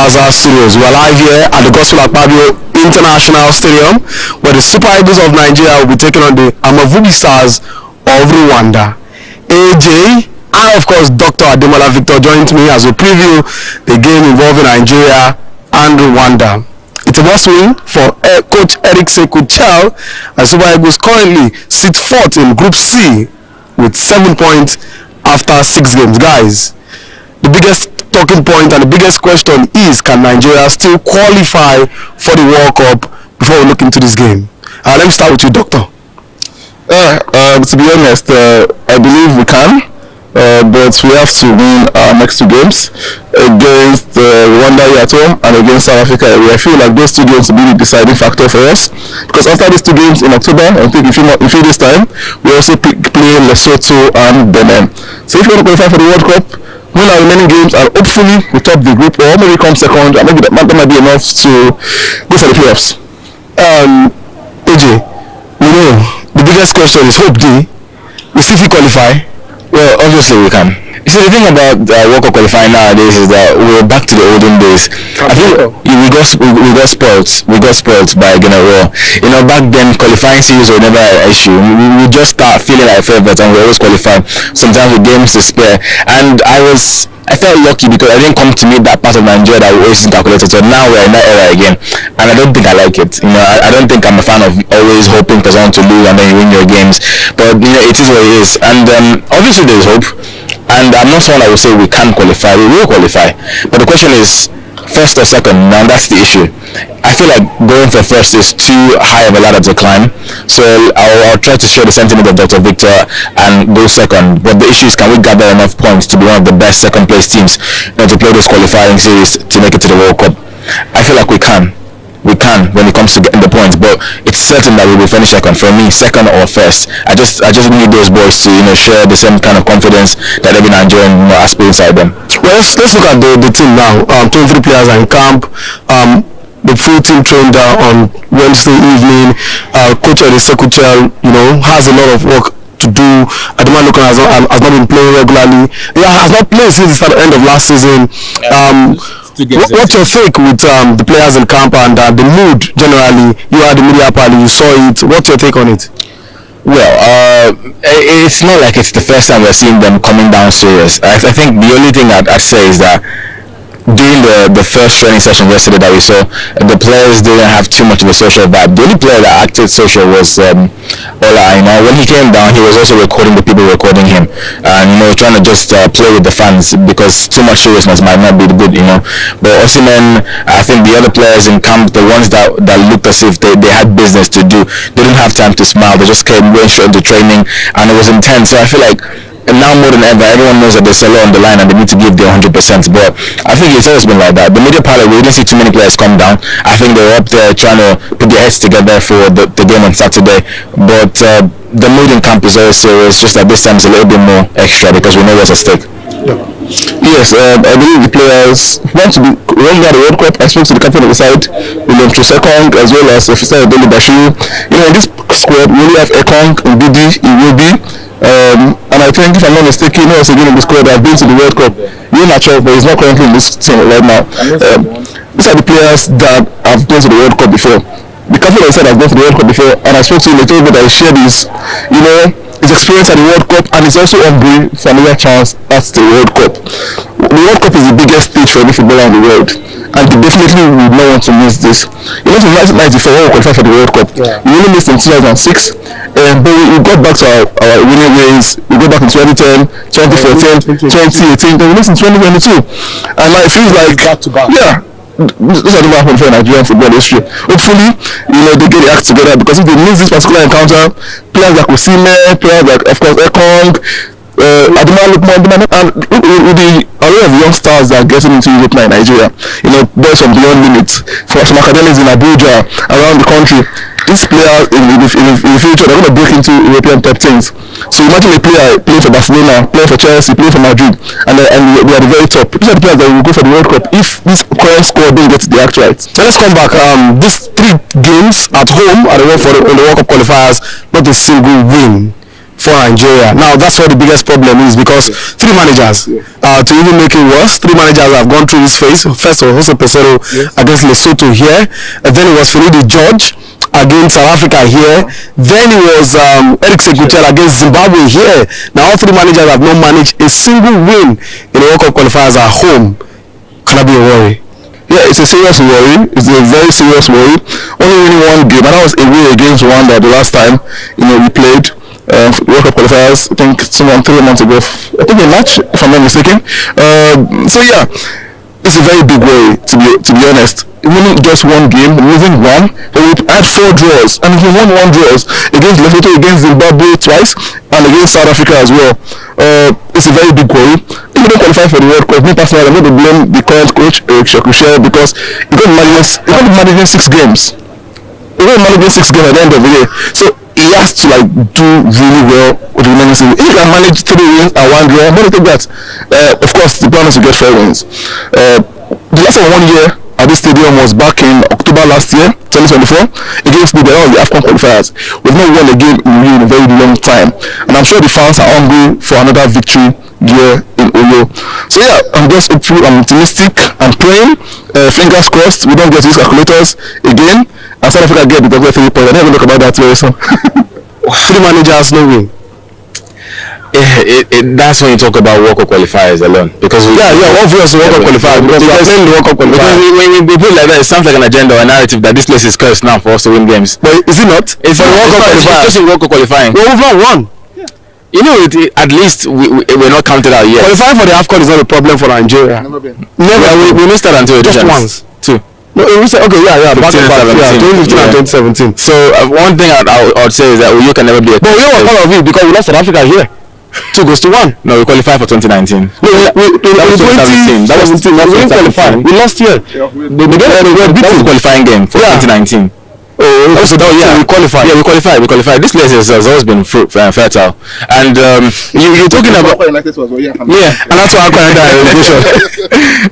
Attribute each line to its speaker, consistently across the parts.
Speaker 1: Gaza Studios. We're live here at the Gospel Akpabio International Stadium, where the Super Eagles of Nigeria will be taking on the Amavubi Stars of Rwanda. AJ and of course Dr. Ademola Victor joined me as we preview the game involving Nigeria and Rwanda. It's a must win for Coach Eric Sekuchel, as Super Eagles currently sit fourth in Group C with 7 points after 6 games. Guys, the biggest talking point and the biggest question is, can Nigeria still qualify for the World Cup before we look into this game? Let me start with you, Doctor.
Speaker 2: To be honest, I believe we can, but we have to win our next 2 games against Rwanda here at home and against South Africa. I feel like those 2 games will be the deciding factor for us, because after these 2 games in October, I think if you this time, we also play Lesotho and Benin. So if you want to qualify for the World Cup, win our remaining games and hopefully we top the group, or maybe come second, and maybe that might be enough to go for the playoffs.
Speaker 1: AJ, the biggest question is, hope we see if we qualify.
Speaker 3: Well, obviously we can. You see, the thing about World Cup qualifying nowadays is that we're back to the olden days. I think we got spoiled by General. You know, back then qualifying series were never an issue. We just start feeling like favorites and we always qualify. Sometimes with games to spare. And I felt lucky because I didn't come to meet that part of Nigeria that we always calculated. So now we're in that era again, and I don't think I like it. You know, I don't think I'm a fan of always hoping for someone to lose and then you win your games. But you know, it is what it is, and obviously there's hope. And I'm not someone that will say we can qualify. We will qualify, but the question is, first or second? Now that's the issue. I feel like going for first is too high of a ladder to climb, so I'll try to share the sentiment of Dr. Victor and go second. But the issue is, can we gather enough points to be one of the best second place teams, you know, to play this qualifying series to make it to the World Cup? I feel like we can when it comes to getting the points, but it's certain that we will finish second. For me, second or first. I just need those boys to, you know, share the same kind of confidence that every Nigerian, you know, has inside them.
Speaker 1: Well, let's look at the team now. 23 players are in camp. The full team trained on Wednesday evening. Coach Eric Sekuchel, you know, has a lot of work to do. Ademola Victor has not been playing regularly. Has not played since the end of last season. What's your take with the players in camp and the mood generally? You are the media party, you saw it. What's your take on it?
Speaker 3: Well, it's not like it's the first time we're seeing them coming down serious. I think the only thing I'd say is that during the first training session yesterday that we saw, the players didn't have too much of a social vibe. The only player that acted social was Ola Aina. When he came down, he was also recording the people recording him, and you know, trying to just play with the fans, because too much seriousness might not be good, you know. But Osimhen, I think the other players in camp, the ones that looked as if they had business to do, they didn't have time to smile. They just came going straight into training, and it was intense. So I feel like, and now more than ever, everyone knows that there's a lot on the line and they need to give their 100%. But I think it's always been like that. The media pilot, we didn't see too many players come down. I think they were up there trying to put their heads together for the game on Saturday. But the mood in camp is always serious, just that this time it's a little bit more extra because we know what's at stake.
Speaker 2: Yes, I believe the players want to be running out the World Cup. I spoke to the captain of the side, William Trosekong, as well as Officer Deli Bashiru. You know, in this squad, we only have Ekong, Ndidi, Iwobi. And I think, if I'm not mistaken, also again in the squad that have been to the World Cup. You're not sure, but he's not currently in this team right now. These are the players that have been to the World Cup before. The captain of the side has been to the World Cup before, and I spoke to him, he told me that he shared his, you know, his experience at the World Cup, and he's also hungry for another chance at the World Cup. The World Cup is the biggest stage for any footballer in the world, and he definitely would not want to miss this. You know, in 1994 when we qualified for the World Cup, we only missed in 2006, but we got back to our winning ways. We got back in 2010, 2014, 2018, then we missed in 2022, and like, it feels like, yeah, this has never happened for Nigerian football history. Hopefully, you know, they get the act together, because if they miss this particular encounter, players like Osimhen, players like, of course, Ekong, Ademola Victor, and with the array of young stars that are getting into Europe now in Nigeria, you know, boys from beyond limits, from academies in Abuja, around the country, these players in the future, they're going to break into European top teams. So imagine a player playing for Barcelona, playing for Chelsea, playing for Madrid, and we are the very top. These are the players that will go for the World Cup if this current squad didn't get the act right.
Speaker 1: So let's come back. These 3 games at home at the World Cup qualifiers, not a single win for Nigeria. Now that's what the biggest problem is, because three managers, to even make it worse, three managers have gone through this phase. First was Jose Pesero against Lesotho here, and then it was Finidi George against South Africa here, then it was Eric Sekutel against Zimbabwe here. Now all three managers have not managed a single win in the World Cup qualifiers at home. Can that be a worry?
Speaker 2: Yeah, it's a serious worry. It's a very serious worry. Only winning one game, and that was away against Rwanda the last time we played World Cup qualifiers. I think 3 months ago. I think a match, if I'm not mistaken. So yeah, it's a very big worry, to be honest. Winning just one game, losing one, but we had 4 draws, and we won 1 draws against Lesotho, against Zimbabwe twice, and against South Africa as well. It's a very big worry. If we don't qualify for the World Cup, me personally, I'm going to blame the current coach, Eric Sekutel, because he got managing 6 games. He got managing 6 games at the end of the day. So he has to do really well with the remaining season. If he can manage 3 wins and 1 draw, I'm going to take that. Of course, the plan is to get 4 wins. The last time 1 year at this stadium was back in October last year, 2024, against the AFCON qualifiers. We've not won a game in a very long time, and I'm sure the fans are hungry for another victory here in Oyo. So yeah, I'm just hopeful, I'm optimistic, I'm praying, fingers crossed we don't get these calculators again, and South Africa get the 3 points. I never look about that very soon.
Speaker 1: 3 managers, no win.
Speaker 3: That's when you talk about World Cup qualifiers alone, because
Speaker 1: obviously World Cup qualifiers, because we are playing the World Cup qualifiers.
Speaker 3: When we put it like that, it sounds like an agenda or a narrative that this place is cursed now for us to win games.
Speaker 1: But is it not?
Speaker 3: It's World Cup qualifiers. It's just World Cup qualifying.
Speaker 1: Well, we've not won.
Speaker 3: At least we're not counted out yet.
Speaker 1: Qualifying for the AFCON is not a problem for Nigeria.
Speaker 2: Never been.
Speaker 1: Never.
Speaker 3: We missed that until
Speaker 1: just once.
Speaker 3: 2.
Speaker 1: No, we said okay, back 2015 and 2017.
Speaker 3: So one thing I would say is that you can never be a.
Speaker 1: But we were part of it because we lost South Africa here. 2-1.
Speaker 3: No, we qualified for 2019.
Speaker 1: No, we 2017. That was 2017. We didn't qualify. We lost here.
Speaker 3: That was the qualifying game for 2019.
Speaker 1: We qualified.
Speaker 3: Yeah, we qualified. This place has always been fertile, and you're talking about
Speaker 2: and
Speaker 3: that's why I call that.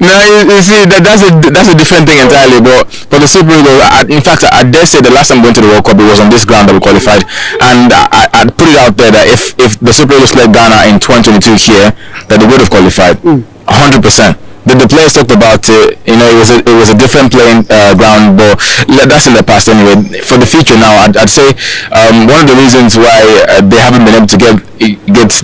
Speaker 3: Now you see that's a different thing entirely. But for the Super Eagles, in fact, I dare say the last time we went to the World Cup, it was on this ground that we qualified, and I'd put it out there that if the Super Eagles played Ghana in 2022 here, that they would have qualified 100%. The players talked about it. It was a different playing ground, but that's in the past anyway. For the future now, I'd say one of the reasons why they haven't been able to get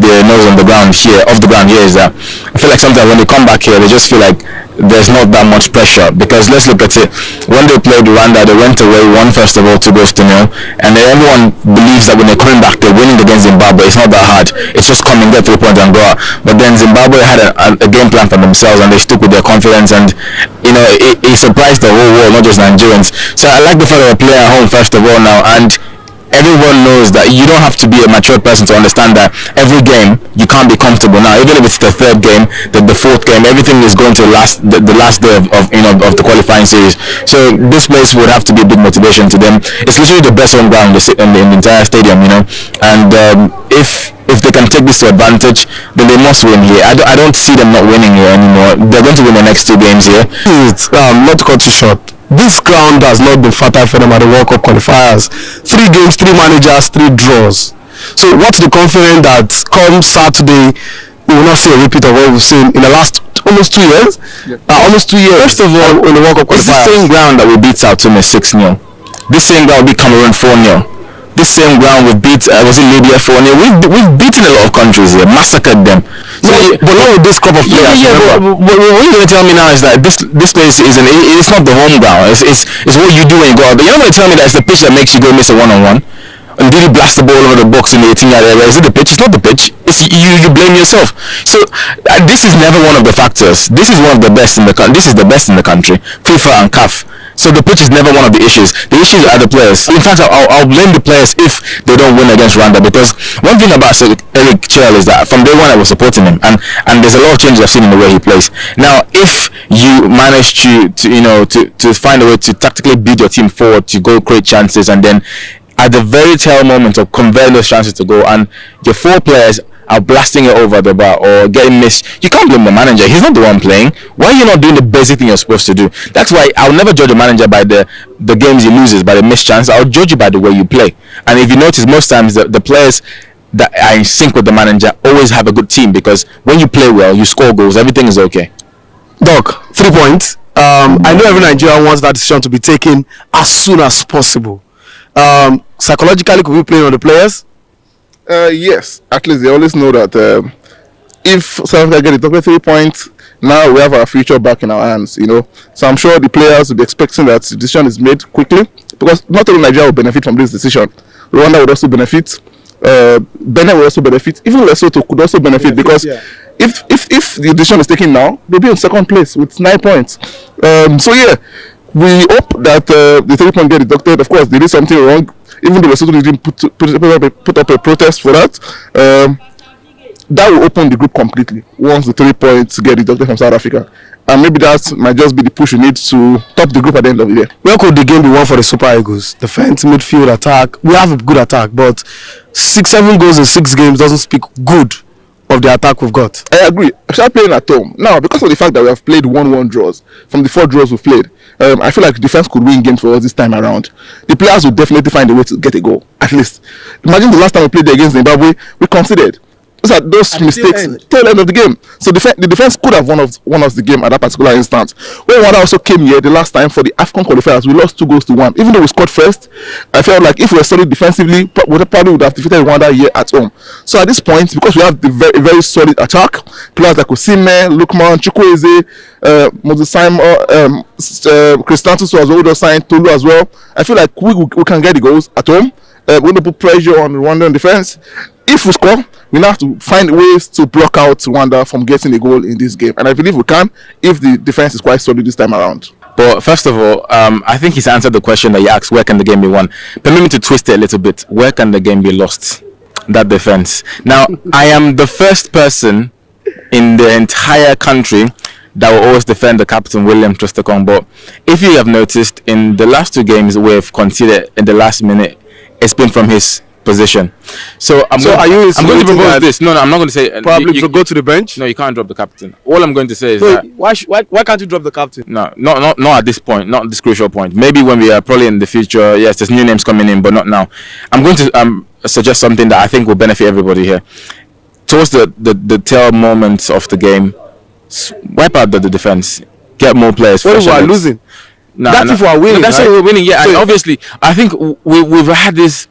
Speaker 3: their nose on the ground here, off the ground here, is that I feel like sometimes when they come back here, they just feel like there's not that much pressure. Because let's look at it. When they played Rwanda, they went away, won first of all 2 goals to 0, and then everyone believes that when they're coming back, they're winning against Zimbabwe. It's not that hard. It's just come and get 3 points and go out. But then Zimbabwe had a game plan for themselves, and they stuck with their confidence, and it surprised the whole world, not just Nigerians. So I like the fact that we're playing at home first of all now, and everyone knows that you don't have to be a mature person to understand that every game you can't be comfortable. Now, even if it's the 3rd game, the 4th game, everything is going to the last day of the qualifying series. So this place would have to be a big motivation to them. It's literally the best home ground in the entire stadium, and if they can take this to advantage, then they must win here. I don't see them not winning here anymore. They're going to win the next 2 games here.
Speaker 1: Not to cut you short, this ground has not been fertile for them at the World Cup qualifiers. 3 games, 3 managers, 3 draws. So what's the confidence that come Saturday we will not see a repeat of what we've seen in the last almost 2 years? Almost 2 years.
Speaker 3: First of all,
Speaker 1: in the World Cup
Speaker 3: qualifiers, it's the same ground that we beat Sao Tome 6-0. This same ground we beat Cameroon 4-0. This same ground we beat was it Libya 4-0. We've beaten a lot of countries here, massacred them.
Speaker 1: So, but not with this crop of players.
Speaker 3: But what you're going to tell me now is that this place it's not the home ground. It's what you do when you go out. But you're not going to tell me that it's the pitch that makes you go miss a 1-on-1. And did you blast the ball over the box in the 18-yard area? Is it the pitch? It's not the pitch. It's you blame yourself. So this is never one of the factors. This is one of the best in the country. This is the best in the country. FIFA and CAF. So the pitch is never one of the issues. The issues are the players. In fact, I'll blame the players if they don't win against Rwanda, because one thing about Eric Chell is that from day one I was supporting him, and there's a lot of changes I've seen in the way he plays. Now, if you manage to find a way to tactically beat your team forward, to go create chances, and then at the very tail moment of converting those chances to go, and your 4 players are blasting it over the bar or getting missed, you can't blame the manager. He's not the one playing. Why are you not doing the basic thing you're supposed to do? That's why I'll never judge a manager by the games he loses, by the missed chance. I'll judge you by the way you play. And if you notice, most times the players that are in sync with the manager always have a good team, because when you play well, you score goals, everything is okay.
Speaker 1: Doc, 3 points. I know every Nigerian wants that decision to be taken as soon as possible. Psychologically, could we play on the players?
Speaker 2: Yes, at least they always know that if South Africa get the 3 points, now we have our future back in our hands, So I'm sure the players will be expecting that the decision is made quickly, because not only Nigeria will benefit from this decision, Rwanda would also benefit, Benin will also benefit, even Lesotho could also benefit, because if the decision is taken now, they'll be in second place with 9 points. So yeah, we hope that the 3 points get deducted. Of course, they did something wrong, even though Lesotho didn't put up a protest for that. That will open the group completely once the 3 points get deducted from South Africa. And maybe that might just be the push we need to top the group at the end of the day.
Speaker 1: Where could the game be won for the Super Eagles? Defense, midfield, attack. We have a good attack, but 6-7 goals in 6 games doesn't speak good of the attack we've got.
Speaker 2: I agree. Start playing at home. Now, because of the fact that we have played 1-1 draws, from the 4 draws we've played, I feel like defense could win games for us this time around. The players will definitely find a way to get a goal, at least. Imagine the last time we played against Zimbabwe, we conceded. Those mistakes tail end of the game. So the defense could have won us the game at that particular instance. When Rwanda also came here the last time for the AFCON qualifiers, we lost 2-1. Even though we scored first, I felt like if we were solid defensively, we probably would have defeated Rwanda here at home. So at this point, because we have the very, very solid attack, players like Osimhen, Lukman, Chukwueze, Moses Simon, Christantus was also signed, Tolu as well. I feel like we can get the goals at home. We're going to put pressure on Rwandan defense. If we score, we now have to find ways to block out Rwanda from getting a goal in this game. And I believe we can if the defense is quite solid this time around.
Speaker 3: But first of all, I think he's answered the question that you asked, where can the game be won? Permit me to twist it a little bit. Where can the game be lost? That defense. Now, I am the first person in the entire country that will always defend the captain, William Troost-Ekong. But if you have noticed, in the last 2 games we've conceded in the last minute, it's been from his position. So I'm going to propose this. No, I'm not going to say
Speaker 1: probably to go to the bench.
Speaker 3: No, you can't drop the captain. All I'm going to say is
Speaker 1: so
Speaker 3: that
Speaker 1: why can't you drop the captain?
Speaker 3: No, not at this point, not this crucial point. Maybe when we are probably in the future. Yes, there's new names coming in, but not now. I'm going to suggest something that I think will benefit everybody here. Towards the tail moments of the game, wipe out the defense, get more players.
Speaker 1: What if we are losing? That's if we are winning.
Speaker 3: That's if we're winning. Yeah, so and obviously, I think we've had this.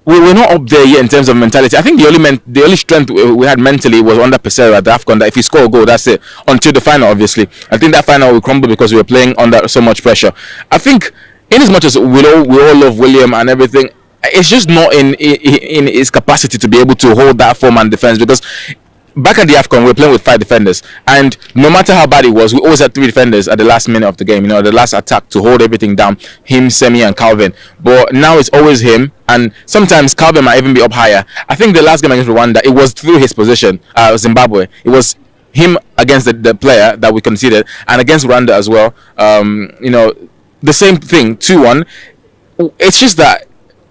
Speaker 3: We're not up there yet in terms of mentality. I think the only strength we had mentally was under Pesero at the AFCON, that if you score a goal, that's it. Until the final, obviously. I think that final will crumble because we were playing under so much pressure. I think, in as much as we all love William and everything, it's just not in his capacity to be able to hold that 4-man defense, because back at the AFCON, we were playing with 5 defenders, and no matter how bad it was, we always had 3 defenders at the last minute of the game, the last attack to hold everything down, him, Semi and Calvin. But now it's always him, and sometimes Calvin might even be up higher. I think the last game against Rwanda, it was through his position, Zimbabwe. It was him against the player that we conceded, and against Rwanda as well. The same thing, 2-1. It's just that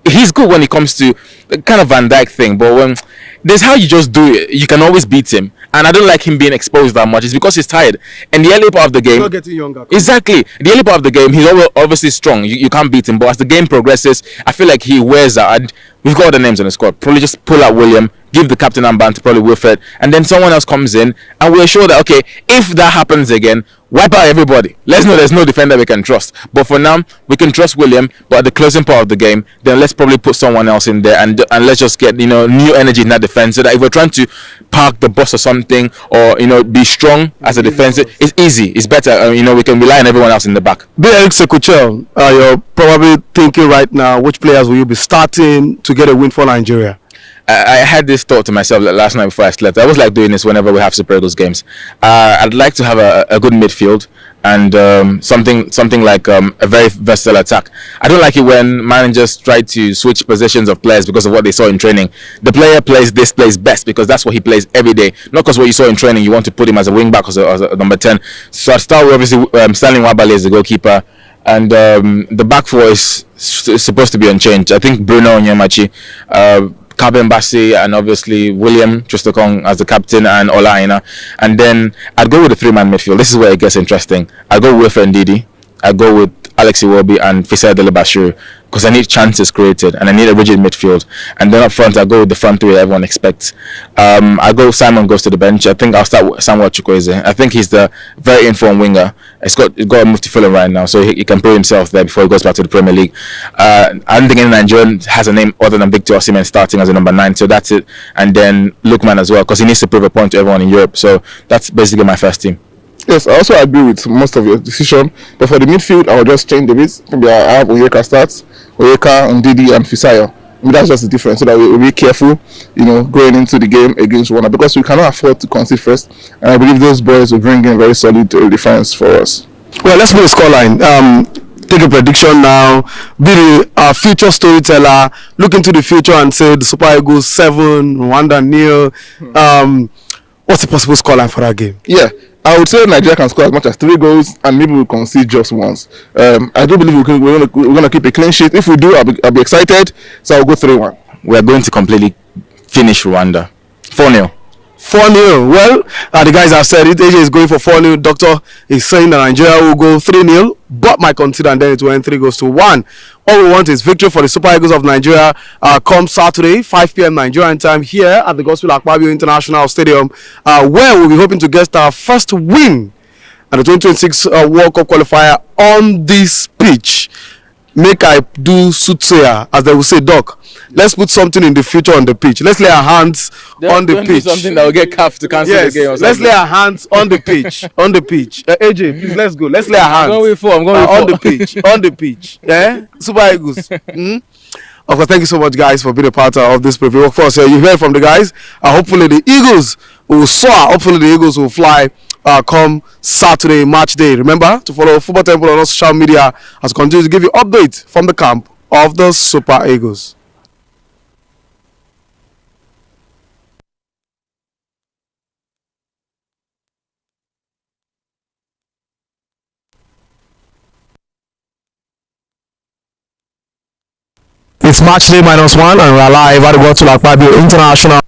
Speaker 3: he's good when it comes to the kind of Van Dijk thing, but when there's how you just do it, you can always beat him. And I don't like him being exposed that much. It's because he's tired. And the early part of the game, he's
Speaker 1: not getting younger.
Speaker 3: Exactly. The early part of the game, he's obviously strong. You can't beat him. But as the game progresses, I feel like he wears out. And we've got other names on the squad. Probably just pull out William, give the captain armband to probably Wilfred, and then someone else comes in, and we're sure that, okay, if that happens again, wipe out everybody. Let's know there's no defender we can trust. But for now, we can trust William. But at the closing part of the game, then let's probably put someone else in there, and let's just get new energy in that defense, so that if we're trying to park the bus or something, or be strong as a defense, it's easy. It's better. We can rely on everyone else in the back.
Speaker 1: Eric Sekuchel, you're probably thinking right now, which players will you be starting to get a win for Nigeria?
Speaker 3: I had this thought to myself last night before I slept. I always like doing this whenever we have Super Eagles games. I'd like to have a good midfield and something like a very versatile attack. I don't like it when managers try to switch positions of players because of what they saw in training. The player plays best because that's what he plays every day. Not because what you saw in training, you want to put him as a wing back or as a number 10. So I'd start with obviously Stanley Nwabali as the goalkeeper. And the back four is supposed to be unchanged. I think Bruno Onyemachi, Kabem Bassi, and obviously William Troost-Ekong as the captain, and Ola Aina. And then I'd go with the 3-man midfield. This is where it gets interesting. I'd go with Wilfred Ndidi. I'd go with Alex Iwobi and Faisal Delabashiru, because I need chances created and I need a rigid midfield. And then up front, I go with the front three everyone expects. Simon goes to the bench. I think I'll start with Samuel Chukwueze. I think he's the very informed winger. He's got to move to Fulham right now, so he can prove himself there before he goes back to the Premier League. I don't think any Nigerian has a name other than Victor Osimhen starting as a number 9, so that's it. And then Lookman as well, because he needs to prove a point to everyone in Europe. So that's basically my first team.
Speaker 2: Yes, I also agree with most of your decision, but for the midfield, I will just change a bit. Maybe I have Onyeka starts, Onyeka, Ndidi, and Fisayo. I mean, that's just the difference, so that we'll be careful, going into the game against Rwanda, because we cannot afford to concede first, and I believe those boys will bring in very solid defense for us.
Speaker 1: Well, let's move the scoreline. Take a prediction now. Be the future storyteller. Look into the future and say the Super Eagles 7, Rwanda 0. What's the possible scoreline for that game?
Speaker 2: Yeah, I would say Nigeria can score as much as 3 goals, and maybe we'll concede just once. I do believe we're going to keep a clean sheet. If we do, I'll be excited. So I'll go 3-1.
Speaker 3: We are going to completely finish Rwanda. 4-0.
Speaker 1: 4-0. Well, the guys have said it. AJ is going for 4-0. Doctor is saying that Nigeria will go 3-0, but might consider and then it will end 3-1. All we want is victory for the Super Eagles of Nigeria come Saturday, 5 p.m. Nigerian time, here at the Gospel Akpabio International Stadium, where we'll be hoping to get our first win at the 2026 World Cup qualifier on this pitch. Make I do soothsayer, as they will say, Doc. Let's put something in the future on the pitch. Let's lay our hands on the pitch.
Speaker 3: Something that will get CAF to cancel the game. Or
Speaker 1: let's lay our hands on the pitch. On the pitch. AJ, please, let's go. Let's lay our hands.
Speaker 3: I'm going
Speaker 1: on the pitch. On the pitch. Yeah? Super Eagles. Of course, thank you so much, guys, for being a part of this preview. Of course, you heard from the guys. Hopefully, the Eagles will soar. Hopefully, the Eagles will fly come Saturday, match day. Remember to follow Football Temple on all social media as we continue to give you updates from the camp of the Super Eagles. It's match day -1 and we're live at the Gospel Akpabio International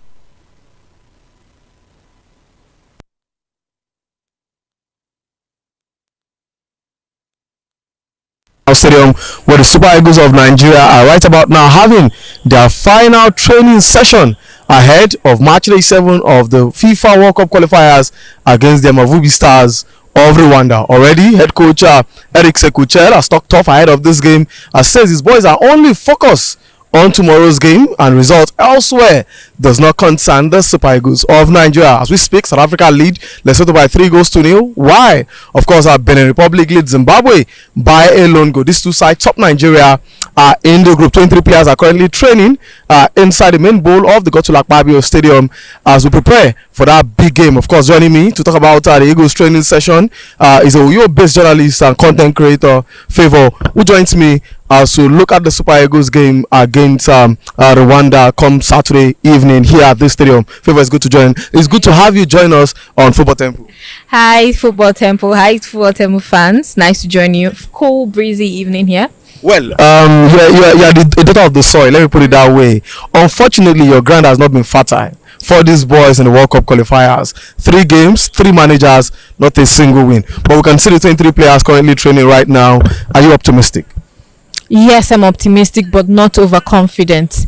Speaker 1: Stadium, where the Super Eagles of Nigeria are right about now having their final training session ahead of match day 7 of the FIFA World Cup qualifiers against the Amavubi Stars of Rwanda. Already, head coach Eric Sekuchel has talked tough ahead of this game, as says his boys are only focused on tomorrow's game, and results elsewhere does not concern the Super Eagles of Nigeria. As we speak, South Africa lead Lesotho by 3-0. Why? Of course, Benin Republic lead Zimbabwe by a lone goal. These two sides, top Nigeria, are in the group. 23 players are currently training inside the main bowl of the Gospel Akpabio Stadium as we prepare for that big game. Of course, joining me to talk about the Eagles training session is a Uyo-based journalist and content creator, Favor, who joins me to look at the Super Eagles game against Rwanda come Saturday evening here at this stadium. Favor, it's good to join. It's good to have you join us on Football Temple.
Speaker 4: Hi, Football Temple. Hi, Football Temple fans. Nice to join you. Cool, breezy evening here.
Speaker 1: Well, you're the daughter of the soil. Let me put it that way. Unfortunately, your ground has not been fertile for these boys in the World Cup qualifiers. 3 games, 3 managers, not a single win. But we can see the 23 players currently training right now. Are you optimistic?
Speaker 4: Yes, I'm optimistic, but not overconfident.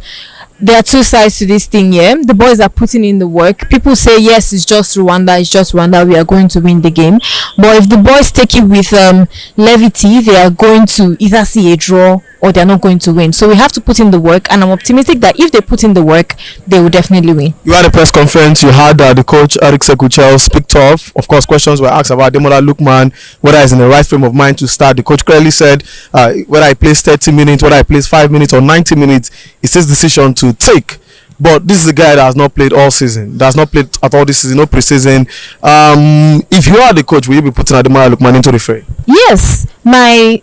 Speaker 4: There are 2 sides to this thing here. The boys are putting in the work. People say, yes, it's just Rwanda, we are going to win the game. But if the boys take it with levity, they are going to either see a draw or they're not going to win. So we have to put in the work, and I'm optimistic that if they put in the work, they will definitely win.
Speaker 1: You had a press conference, you had the coach Eric Sekuchel speak tough. Of course, questions were asked about Demola Lookman, whether he's in the right frame of mind to start. The coach clearly said whether he plays 30 minutes, whether he plays 5 minutes or 90 minutes, it's his decision to take. But this is a guy that has not played all season, that has not played at all this season, no preseason. If you are the coach, will you be putting Ademola Lookman into the fray?
Speaker 4: Yes, my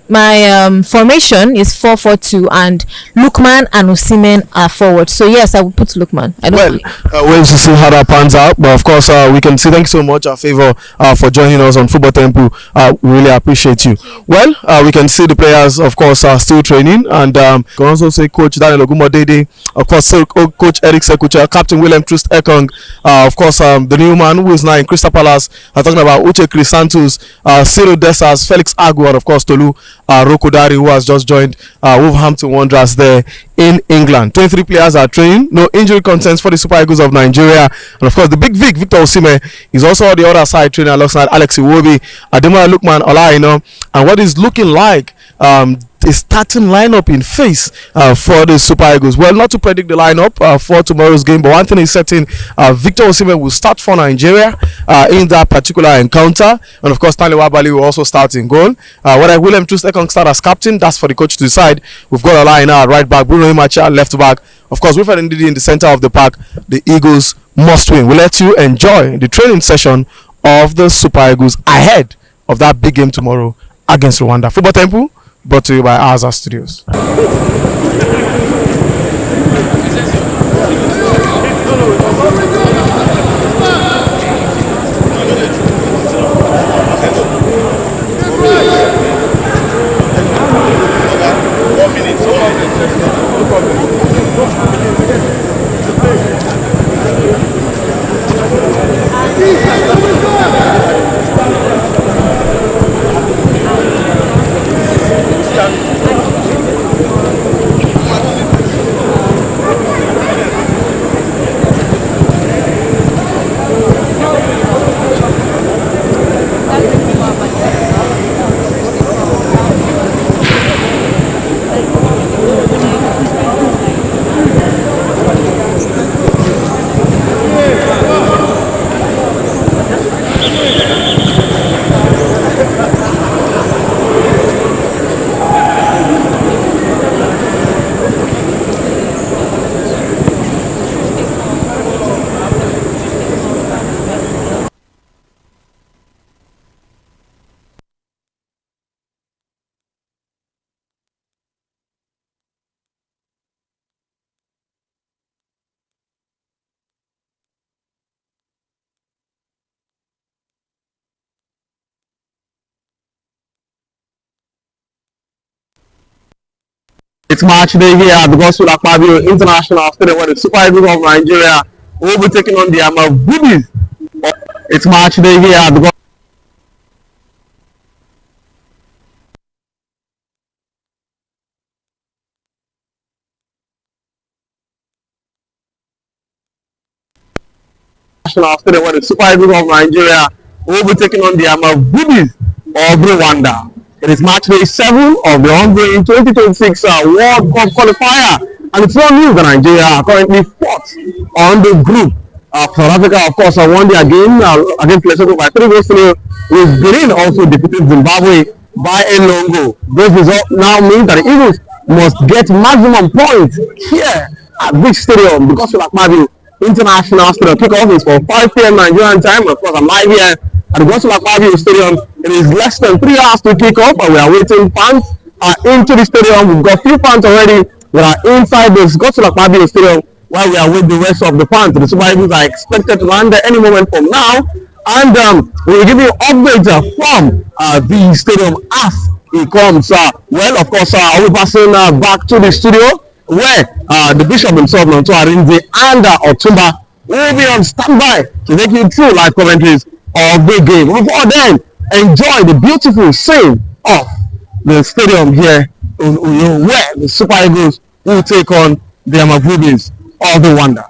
Speaker 4: formation is 4-4-2, and Lookman and Osimhen are forward. So yes, I will put Lookman.
Speaker 1: We'll see how that pans out. But of course, we can see. Thank you so much, Favor, for joining us on Football Temple. We really appreciate you. Well, we can see the players, of course, are still training, and can also say Coach Daniel Ogumodede, of course, Coach Eric Sekuchel, Captain William Trust Ekong, of course, the new man who is now in Crystal Palace. Talking about Uche Chris Santos, Cyril Dessas, Felix Agu, and of course Tolu Rokodari, who has just joined Wolverhampton Wanderers there in England. 23 players are training. No injury concerns for the Super Eagles of Nigeria. And of course, the big Vic, Victor Osimhen, is also on the other side training alongside Alex Iwobi, Ademola Lookman Olaino. And what is looking like the starting lineup in face for the Super Eagles. Well, not to predict the lineup for tomorrow's game, but one thing is certain: Victor Osimhen will start for Nigeria in that particular encounter, and of course, Stanley Wabali will also start in goal. Whether William Troost-Ekong start as captain, that's for the coach to decide. We've got a line at right back, Bruno Imacha left back. Of course, with Ndidi in the center of the pack, the Eagles must win. We'll let you enjoy the training session of the Super Eagles ahead of that big game tomorrow against Rwanda. Football Temple, brought to you by Azar Studios. It's match day here at the Gospel Akpabio International Stadium, where the Super Eagles of Nigeria will be taking on the Amavubis. It's match day here at the National Stadium, where the Super Eagles of Nigeria will be taking on the Amavubis of Rwanda. It is match day 7 of the ongoing 2026 World Cup qualifier, and it's not news that Nigeria are currently fourth on the group. South Africa, of course, won their game against Lesotho by 3-0, with Benin also defeated Zimbabwe by a long goal. This result now means that the Eagles must get maximum points here at this stadium, because of Akpabio International Stadium. Kickoff is for 5 p.m. Nigerian time. Of course, I'm live here at the Gospel Akpabio Stadium. It is less than 3 hours to kick off, and we are waiting fans into the stadium. We've got few fans already that are inside the Gospel Akpabio Stadium, while we are with the rest of the fans. The Super Eagles are expected to land any moment from now, and we will give you updates from the stadium as it comes. Well, of course, I'll be passing back to the studio, where the Bishop himself, Nonto Arinze, and Otumba will be on standby to take you through live commentaries of the game. Before then, enjoy the beautiful scene of the stadium here in Uyo, where the Super Eagles will take on the Amavubis of Rwanda.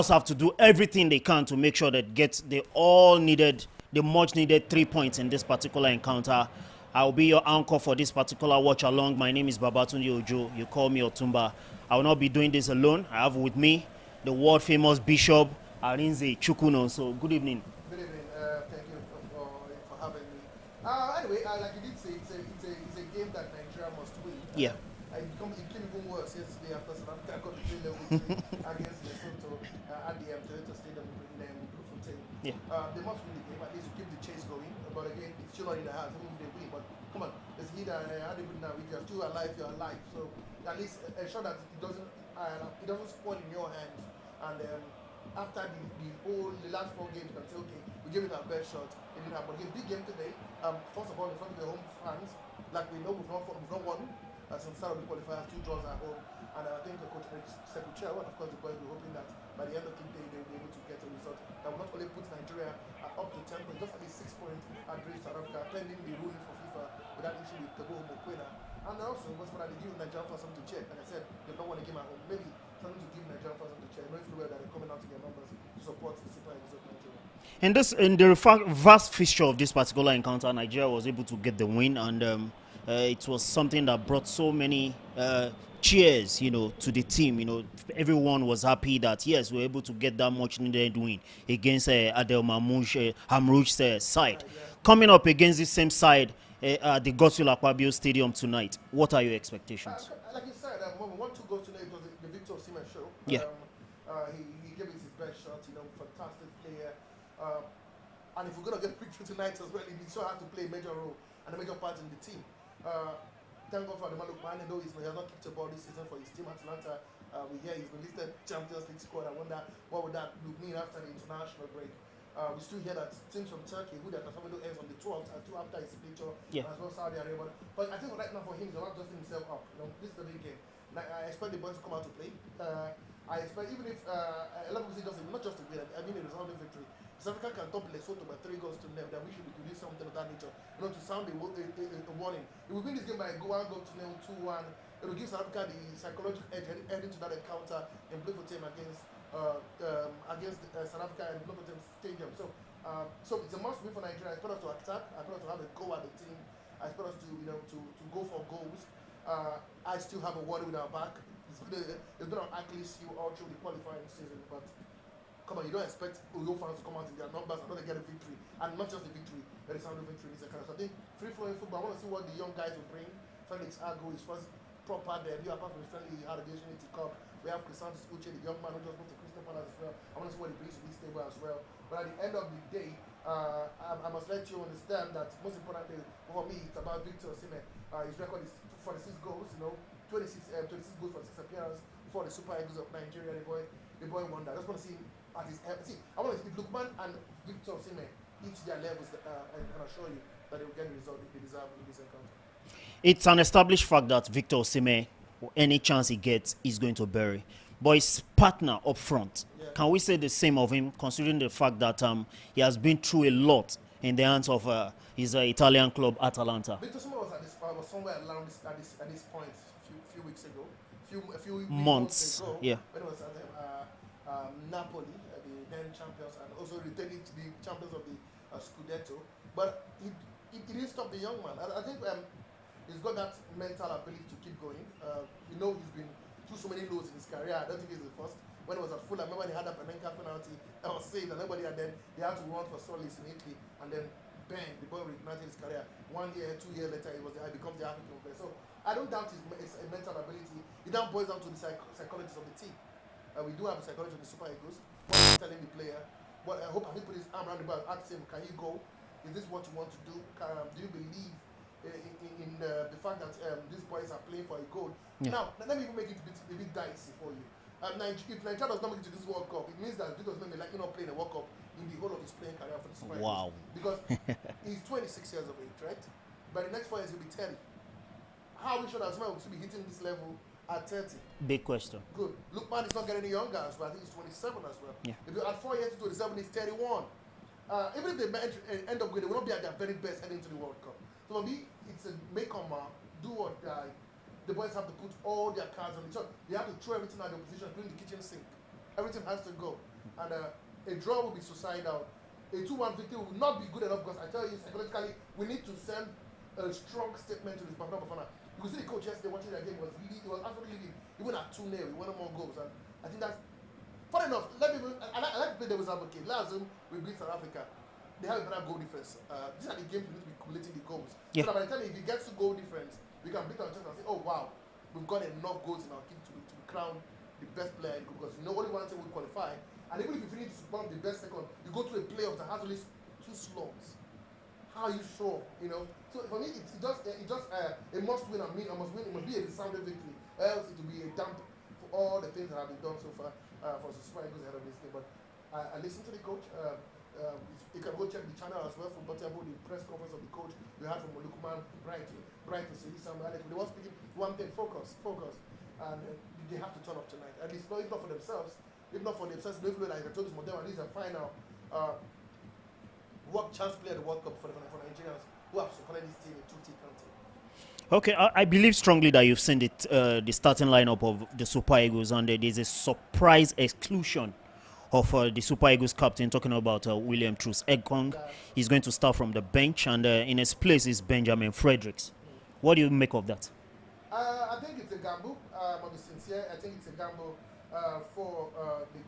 Speaker 5: just have to do everything they can to make sure that get the much needed 3 points in this particular encounter. I'll be your anchor for this particular watch along. My name is Babatunde Ojo. You call me Otumba. I will not be doing this alone. I have with me the world famous Bishop Arinze Chukuno. So good evening.
Speaker 6: Good evening. Thank you for having me. Anyway, like you did say, it's a game that Nigeria must win.
Speaker 5: Yeah.
Speaker 6: It came even worse yesterday after South Africa got the 3-0 victory against Lesotho at the Toyota Stadium in Bloemfontein.
Speaker 5: Yeah.
Speaker 6: They must win the game, at least to keep the chase going. But again, it's still not in the hands, even if they win. But come on, let's hit how do you put it now? If you're still alive, you're alive. So at least ensure that it doesn't spoil in your hands. And after the last 4 games, you can say, okay, we gave it our best shot. It didn't happen. Again, big game today. First of all, in front of the home fans, like we know, we've not won. Since the start of the qualifiers, 2 draws at home, and I think the coach makes second chair. Well, of course, the boys will be hoping that by the end of the day they'll be able to get a result that will not only put Nigeria up to 10 points, just at least 6 points at South Africa, pending the ruling for FIFA with that issue with Tabo Mokwena. And also, what's what they give Nigeria for something to check. Like I said, they don't want to game at home. Maybe something to give Nigeria for something to check. Not everywhere that they're coming out to get numbers to support the Super Eagles of Nigeria.
Speaker 5: In the vast fixture of this particular encounter, Nigeria was able to get the win, and it was something that brought so many cheers, to the team. Everyone was happy that yes, we were able to get that much needed win against Adel Hamrouch's side. Coming up against the same side at the Godswill Akpabio Stadium tonight, what are your expectations?
Speaker 6: Like you said, when we want to go tonight, it was the Victor Osimhen show.
Speaker 5: Yeah.
Speaker 6: He gave it his best shot. Fantastic player. And if we're gonna get victory tonight as well, he sure has to play a major role and a major part in the team. Thank God for the man. I know he has not kicked a ball this season for his team Atlanta. We hear he's been listed Champions League squad. I wonder what would that mean after the international break. We still hear that teams from Turkey, who that Transformado ends on the 12th, and still after his signature, as well Saudi Arabia. But I think right now for him, he's not dusting himself up. This is the big game. I expect the boys to come out to play. I expect, even if a lot of people say not just to win, I mean a resounding victory. South Africa can top Lesotho by 3 goals to nil, then we should be doing something of that nature. To sound a warning. If we win this game by 1 goal to nil, 2-1, it will give South Africa the psychological edge heading to that encounter in Bloemfontein against South Africa and Bloemfontein Stadium. So it's a must win for Nigeria. I expect us to attack. I expect us to have a go at the team. I expect us to go for goals. I still have a worry with our back. It's been an Achilles heel all through the qualifying season, but come on, you don't expect Uyo fans to come out in their numbers and not get a victory, and not just a victory, but a sound victory in this kind. So I think free-flowing football. I want to see what the young guys will bring. Felix Ago, his first proper debut apart from his friendly he had against Unity Cup. We have Crisantis Uche, the young man who just moved to Crystal Palace as well. I want to see what he brings to this table as well. But at the end of the day, I must let you understand that most importantly for me, it's about Victor Osimhen. His record is 46 goals, 26 goals for 6 appearances for the Super Eagles of Nigeria. The boy wonder. I just want to see him at his I want to see if Lukman and Victor Osimhen each their levels, and I can assure you that they will get the result they deserve in this encounter.
Speaker 5: It's an established fact that Victor Osimhen, any chance he gets, is going to bury. But his partner up front, can we say the same of him, considering the fact that he has been through a lot in the hands of his Italian club Atalanta?
Speaker 6: Victor Osimhen was somewhere around at this point a few weeks ago, a few
Speaker 5: months
Speaker 6: ago,
Speaker 5: yeah.
Speaker 6: When it was at Napoli, the then champions, and also returning to the champions of the Scudetto. But he didn't stop the young man. I think he's got that mental ability to keep going. He's been through so many lows in his career. I don't think he's the first. When he was at Fulham, remember when he had that Panenka penalty that was saved, and nobody, and then they had to run for Solis in Italy, and then bang, the boy reignited his career. 1 year, 2 years later, he becomes the African player. So I don't doubt his mental ability. It now boils down to the psychologists of the team. We do have a psychologist of the Super Eagles. What he's telling the player, I hope he put his arm around the ball, ask him, can you go? Is this what you want to do? Do you believe in the fact that these boys are playing for a goal? Yeah. Now, let me even make it a bit dicey for you. If Nigeria does not make it to this World Cup, it means that Victor Osimhen may likely not playing a World Cup in the whole of his playing career for the Super Eagles.
Speaker 5: Wow.
Speaker 6: Because he's 26 years of age, right? By the next 4 years, he'll be 30. How are we sure that Osimhen will still be hitting this level at 30?
Speaker 5: Big question.
Speaker 6: Good. Lukman is not getting any younger as well. I think he's 27 as well.
Speaker 5: Yeah.
Speaker 6: If at 4 years to 27, he's 31. Even if they end up with, they will not be at their very best heading to the World Cup. So for me, it's a make or mark, do or die. The boys have to put all their cards on the table. They have to throw everything at the opposition, including the kitchen sink. Everything has to go. And a draw will be suicidal. A 2-1 victory will not be good enough because I tell you, psychologically, we need to send a strong statement to this Bafana. You could see the coach yesterday watching that game he was absolutely leading, even at 2-0, he wanted more goals. And I think that's fun enough. I like to play devil's advocate. Let's assume we beat South Africa. They have a better goal difference. These are the games we need to be cumulating the goals.
Speaker 5: Yeah.
Speaker 6: So that by the time if it gets to goal difference, we can beat our chest and say, oh wow, we've got enough goals in our team to crown the best player in the group, because only one team will qualify. And even if you finish one of the best second, you go to a playoff that has only 2 slots. How are you sure? So for me, it's just a must win. I must win. It must be a resounding victory. Else it will be a damp for all the things that have been done so far for the Super Eagles ahead of this game. But I listened to the coach. You can go check the channel as well from Butterbo, the press conference of the coach. We had from Lukman, Brighton, Sam Alex. They were speaking one thing: focus, and they have to turn up tonight. At least if not for themselves. If not for themselves, they feel like I told this model, at least a final world chance player at the World Cup for Nigerians who have supported this team in 2T country.
Speaker 5: Okay, I believe strongly that you've seen the starting lineup of the Super Eagles, and there's a surprise exclusion of the Super Eagles captain, talking about William Truss Ekong. He's going to start from the bench, and in his place is Benjamin Fredericks. What do you make of that?
Speaker 6: I think it's a gamble. I'll be sincere. I think it's a gamble for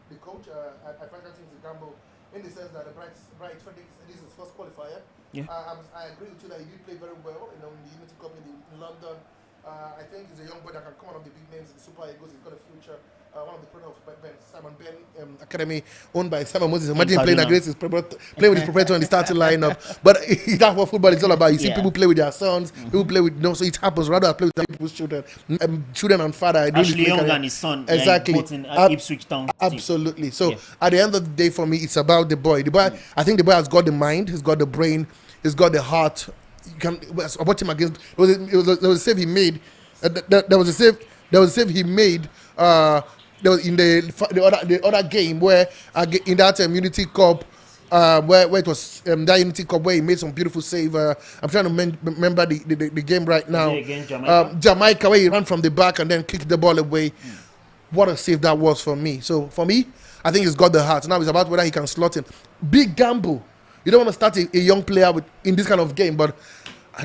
Speaker 6: the coach. I think it's a gamble in the sense that Bright Fredericks, this is his first qualifier.
Speaker 5: Yeah.
Speaker 6: I agree with you that he did play very well in the Unity Cup in London. I think he's a young boy that can come out of the big names in the Super Eagles. He's got a future. One of the products of Simon Ben Academy, owned by Simon Moses. Imagine playing against his playing with his proprietor in the starting lineup. But that's what football is all about. You see people play with their sons, people play with so it happens. Rather than play with other people's children, children and father.
Speaker 5: Ashley Young and his son,
Speaker 6: exactly.
Speaker 5: Both in Ipswich Town.
Speaker 6: Absolutely. So at the end of the day, for me, it's about the boy. I think the boy has got the mind, he's got the brain, he's got the heart. You can watch him against. There was a save he made. There was a save he made. There was in the other game where in that Unity Cup, where it was that Unity Cup where he made some beautiful save. I'm trying to remember the game right now. Jamaica, where he ran from the back and then kicked the ball away. What a save that was for me. So for me, I think he's got the heart. Now it's about whether he can slot in. Big gamble. You don't want to start a young player in this kind of game, but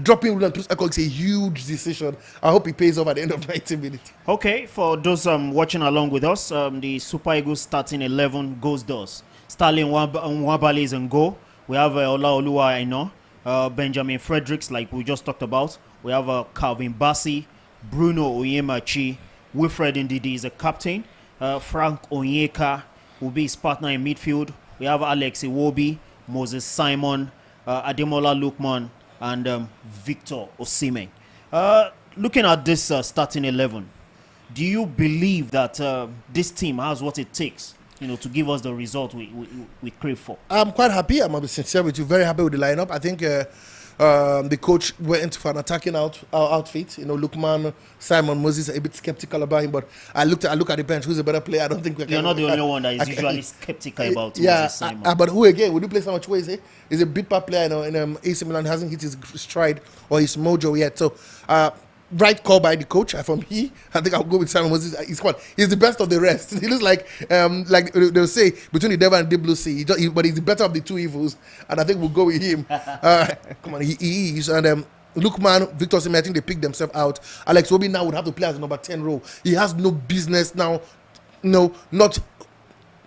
Speaker 6: dropping William Truss Ekong is a huge decision. I hope he pays off at the end of 90 minutes.
Speaker 5: Okay, for those watching along with us, the Super Eagles starting 11 goes thus. Sterling Nwabali is in goal. We have Olaoluwa Aina, Benjamin Fredericks, like we just talked about. We have Calvin Bassey, Bruno Onyemachi, Wilfred Ndidi is a captain. Frank Onyeka will be his partner in midfield. We have Alex Iwobi, Moses Simon, Ademola Lookman, and Victor Osimhen. Looking at this starting 11, do you believe that this team has what it takes, to give us the result we crave for? I'm
Speaker 6: quite happy. I'm going to be sincere with you. Very happy with the lineup. I think the coach went for an attacking outfit. Lookman, Simon, Moses, a bit skeptical about him, but I look at the bench. Who's a better player? I don't think
Speaker 5: you're not the only one that is usually skeptical about Moses Simon.
Speaker 6: But who again? Would you play Simon Chukwueze? He's a big player, in AC Milan, hasn't hit his stride or his mojo yet. So, right call by the coach. I think I'll go with Simon Moses. He's the best of the rest. He looks like they'll say between the devil and the blue sea. But he's the better of the two evils, and I think we'll go with him. Come on, he is. And Lookman, Victor Osimhen, I think they picked themselves out. Alex Iwobi now would have to play as a number 10 role. He has no business now, not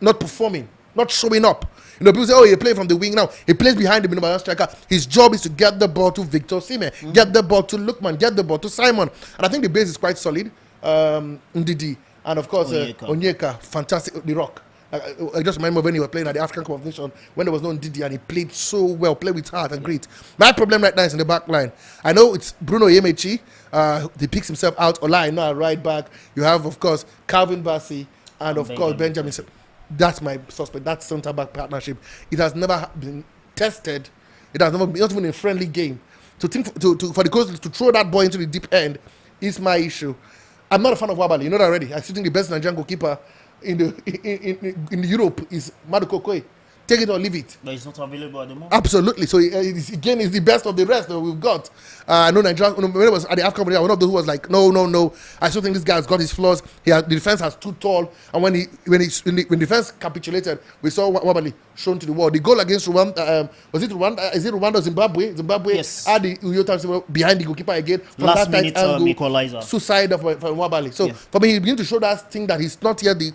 Speaker 6: performing, not showing up. People say, oh, he plays from the wing now. He plays behind the number 1 striker. His job is to get the ball to Victor Osimhen, get the ball to Lookman, get the ball to Simon. And I think the base is quite solid. Ndidi. And of course, Onyeka, fantastic, the rock. I just remember when he was playing at the African Cup of Nations, when there was no Ndidi, and he played so well, played with heart and great. My problem right now is in the back line. I know it's Bruno Onyemachi. He picks himself out. Ola Aina, right back. You have, of course, Calvin Bassey, and of course, Benjamin. That's my suspect. That centre-back partnership. It has never been tested. It has never been, not even in a friendly game. For the coach to throw that ball into the deep end is my issue. I'm not a fan of Wabali. You know that already. I still think the best Nigerian goalkeeper in Europe is Maduko Koe. take it or leave it.
Speaker 5: But it's not available at the moment.
Speaker 6: Absolutely. So again, it's the best of the rest that we've got. I know Nigeria. When it was at the AFCON, one of those who was like, no. I still think this guy's got his flaws. The defense has too tall, and when the defense capitulated, we saw Wabali shown to the wall. The goal against Rwanda, was it Rwanda? Is it Rwanda? Zimbabwe.
Speaker 5: Yes.
Speaker 6: Had the Uyota behind the goalkeeper again. From
Speaker 5: Last
Speaker 6: that
Speaker 5: minute equalizer.
Speaker 6: Suicide of Wabali. So for me, he began to show that thing that he's not yet the